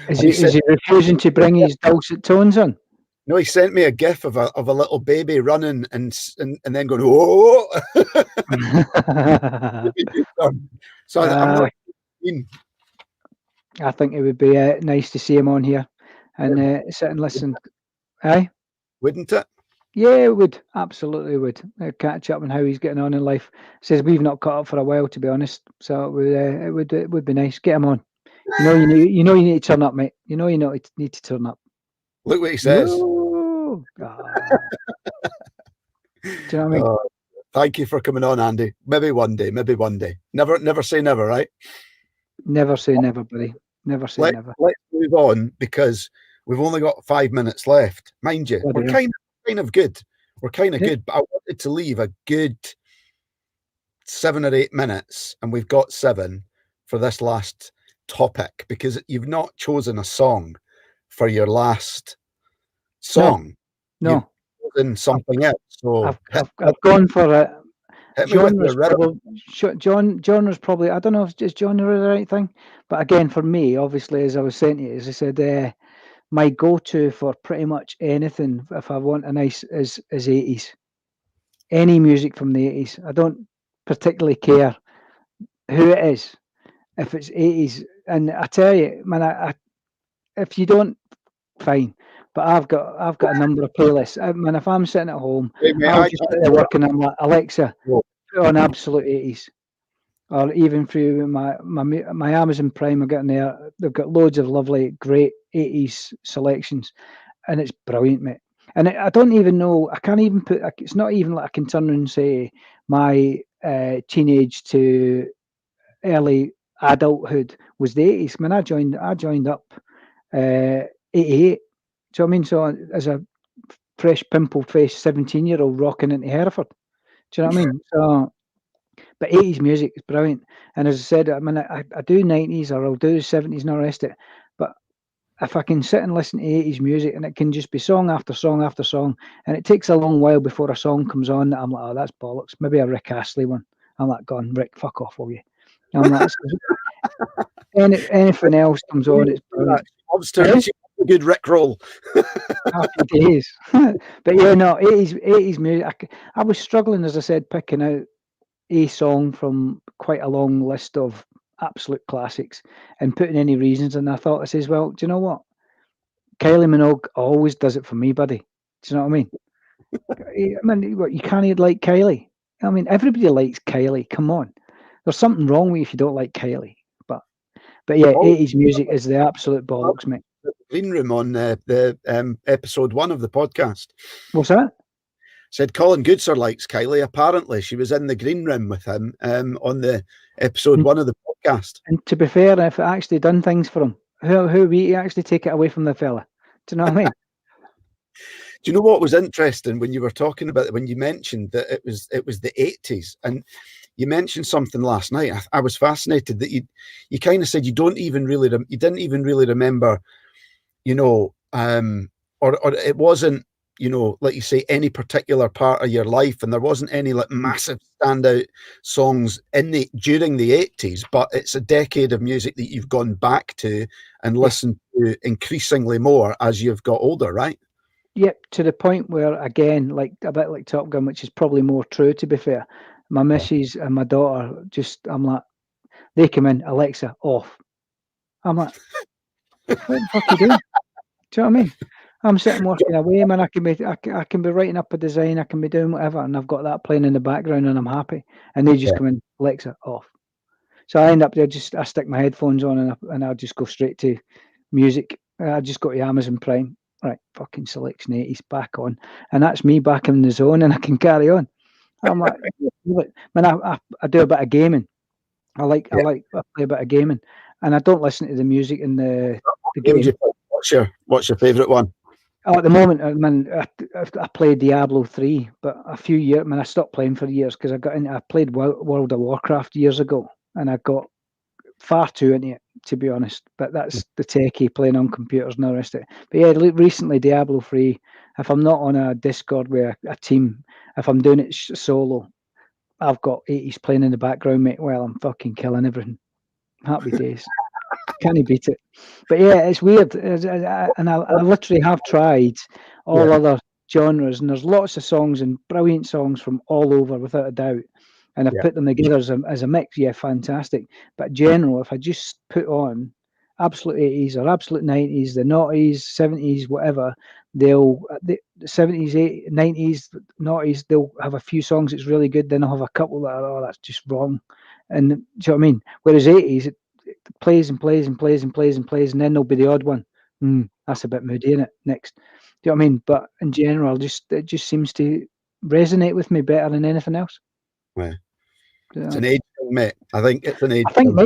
is he refusing to bring his dulcet tones on? No, he sent me a gif of a little baby running and then going, "Oh!" So I'm I think it would be nice to see him on here and sit and listen. Aye, wouldn't it? Yeah, it would. Absolutely would. Catch up on how he's getting on in life. Says we've not caught up for a while, to be honest. So it would be nice. Get him on. You need to turn up, mate. You need to turn up. Look what he says. Do you know what I mean? Thank you for coming on, Andy. Maybe one day. Never say never, right? Never say never, buddy. Never say never. Let's move on, because we've only got 5 minutes left. Mind you, we're kind of good. We're kind of good, but I wanted to leave a good 7 or 8 minutes, and we've got 7 for this last topic, because you've not chosen a song for your last song. No. You've chosen something else. So I've gone for a genre's probably, I don't know if it's genre the right thing, but again, for me, obviously, as I was saying to you, as I said, my go-to for pretty much anything, if I want a nice, is 80s. Any music from the 80s. I don't particularly care who it is, if it's 80s. And I tell you, man, if you don't, fine. But I've got a number of playlists. Man, if I'm sitting at home, I'll just sit there working. I'm like, Alexa, put on absolute 80s. Or even through my Amazon Prime, I'm getting there. They've got loads of lovely, great 80s selections, and it's brilliant, mate. And I don't even know. I can't even put. It's not even like I can turn and say my teenage to early adulthood was the 80s. Man, I joined up 88. Do you know what I mean? So as a fresh pimple-faced 17-year-old rocking into Hereford. Do you know what I mean? So, but 80s music is brilliant. And as I said, I mean, I do 90s, or I'll do 70s and all the rest of it. But if I can sit and listen to 80s music, and it can just be song after song after song, and it takes a long while before a song comes on that I'm like, oh, that's bollocks. Maybe a Rick Astley one. I'm like, gone, Rick, fuck off, will you? I'm like, anything else comes on, it's brilliant. a good Rick roll. Happy days. But yeah, no, 80s music. I was struggling, as I said, picking out a song from quite a long list of absolute classics and putting any reasons. And I thought, I says, well, do you know what? Kylie Minogue always does it for me, buddy. Do you know what I mean? I mean, what, you can't like Kylie. I mean, everybody likes Kylie. Come on. There's something wrong with you if you don't like Kylie. But yeah, 80s music is the absolute bollocks, mate. Green Room on the episode 1 of the podcast. What's that? Said Colin Goodser likes Kylie. Apparently, she was in the green room with him on the episode 1 of the podcast. And to be fair, if it actually done things for him, who we actually take it away from the fella? Do you know what I mean? Do you know what was interesting when you were talking about it, when you mentioned that it was the 80s, and you mentioned something last night. I was fascinated that you kind of said you didn't even really remember, you know, or it wasn't, you know, like you say, any particular part of your life, and there wasn't any like massive standout songs during the 80s, but it's a decade of music that you've gone back to and listened to increasingly more as you've got older, right? Yep, to the point where, again, like a bit like Top Gun, which is probably more true, to be fair. My missus and my daughter I'm like, they come in, Alexa, off. I'm like, what the fuck you doing? Do you know what I mean? I'm sitting working away, man. I can be writing up a design, I can be doing whatever, and I've got that playing in the background, and I'm happy. And they just come in, Alexa, off. So I end up there, I stick my headphones on, and I just go straight to music. I just go to Amazon Prime. Right, fucking selection 80s back on, and that's me back in the zone, and I can carry on. I'm like, man, I do a bit of gaming. I play a bit of gaming, and I don't listen to the music in the game. What's your favourite one? Oh, at the moment, man, I played Diablo 3, but a few years, man, I stopped playing for years because I played World of Warcraft years ago, and I got far too into it, to be honest. But that's the techie playing on computers and all the rest of it. But yeah, recently Diablo 3, if I'm not on a Discord with a team, if I'm doing it solo, I've got 80s playing in the background, mate, while I'm fucking killing everything. Happy days. Can't beat it. But yeah, it's weird. And I literally have tried all other genres, and there's lots of songs and brilliant songs from all over, without a doubt. And I've put them together as a mix. Yeah, fantastic. But general, if I just put on absolute 80s or absolute 90s, the noughties, 70s, whatever, the 70s, 80s, 90s, noughties, they'll have a few songs that's really good. Then I'll have a couple that are, that's just wrong. And do you know what I mean? Whereas 80s, it plays and plays and plays and plays and plays, and then there'll be the odd one. That's a bit moody, isn't it? Next. Do you know what I mean? But in general, it just seems to resonate with me better than anything else. Yeah. It's an age thing, mate. I think it's an age thing.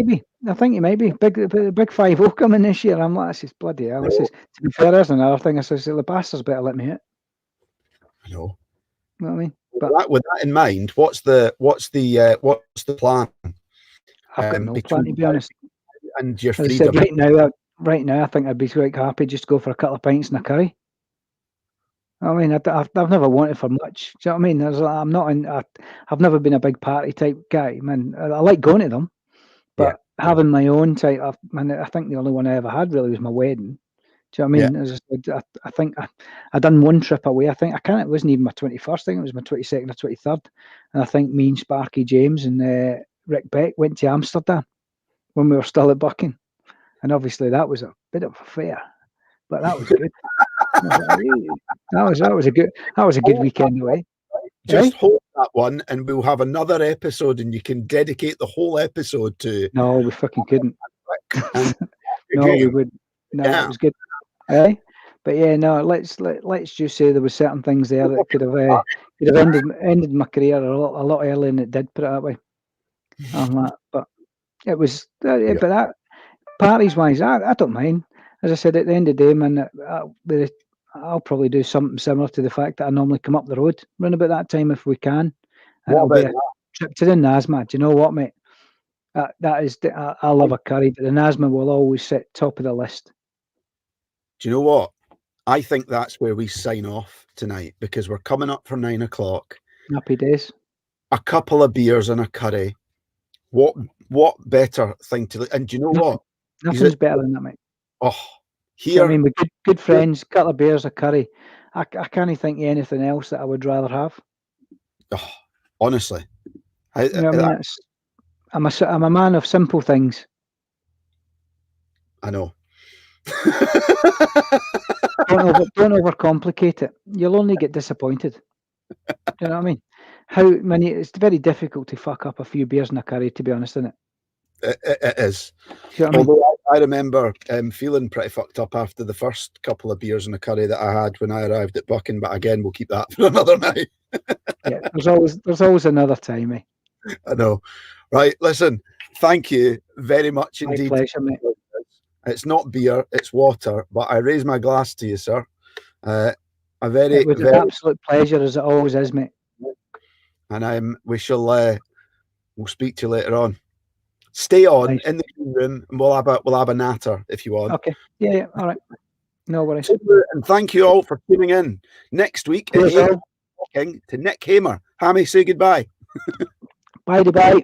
I think it may be. Big 5-0 coming this year. I'm like, this is bloody hell. This is, to be fair, there's another thing. I says, the bastards better let me hit. I know. You know what I mean? But with that in mind, what's the plan? I've got no plan, to be honest. And your freedom. Right now, I think I'd be quite happy just to go for a couple of pints and a curry. I mean, I've never wanted for much. Do you know what I mean? I've never been a big party type guy. Man, I like going to them, but having my own type, I think the only one I ever had really was my wedding. Do you know what I mean? As I said, I think I done one trip away. It wasn't even my 21st thing. It was my 22nd or 23rd. And I think me and Sparky James and Rick Beck went to Amsterdam when we were still at Bucking. And obviously that was a bit of a fair, but that was good. That was a good weekend away. Just hold that one, and we'll have another episode, and you can dedicate the whole episode to. No, we fucking couldn't. No, we would. No, it was good. But yeah, no. Let's just say there was certain things there that could have ended my career a lot earlier than it did. Put it that way. But it was. But that parties wise, I don't mind. As I said, at the end of the day, man, I'll probably do something similar to the fact that I normally come up the road around about that time if we can. And it'll be a trip to the Nazma. Do you know what, mate? I love a curry, but the Nazma will always sit top of the list. Do you know what? I think that's where we sign off tonight, because we're coming up for 9 o'clock. Happy days. A couple of beers and a curry. What better thing to? And do you know what? Nothing's better than that, mate. Oh, Here, I mean, with good friends, couple of beers, a curry. I can't think of anything else that I would rather have. oh, honestly, You know what I mean? I'm a man of simple things. I know. Don't overcomplicate it. You'll only get disappointed. Do you know what I mean? It's very difficult to fuck up a few beers and a curry, to be honest, isn't it? It is. Do you know what I mean? Although I remember feeling pretty fucked up after the first couple of beers and a curry that I had when I arrived at Buchan, but again, we'll keep that for another night. Yeah, there's always another time, eh? I know. Right, listen, thank you very much My indeed. pleasure, mate. It's not beer, it's water, but I raise my glass to you, sir. A very, It was an absolute pleasure, as it always is, mate. And we'll speak to you later on. Stay on Nice. in the green room, and we'll have a natter if you want. Okay. Yeah, all right. No worries. And thank you all for tuning in. Next week, Cheers, all. talking to Nick Hamer. Hammy, say goodbye. Bye.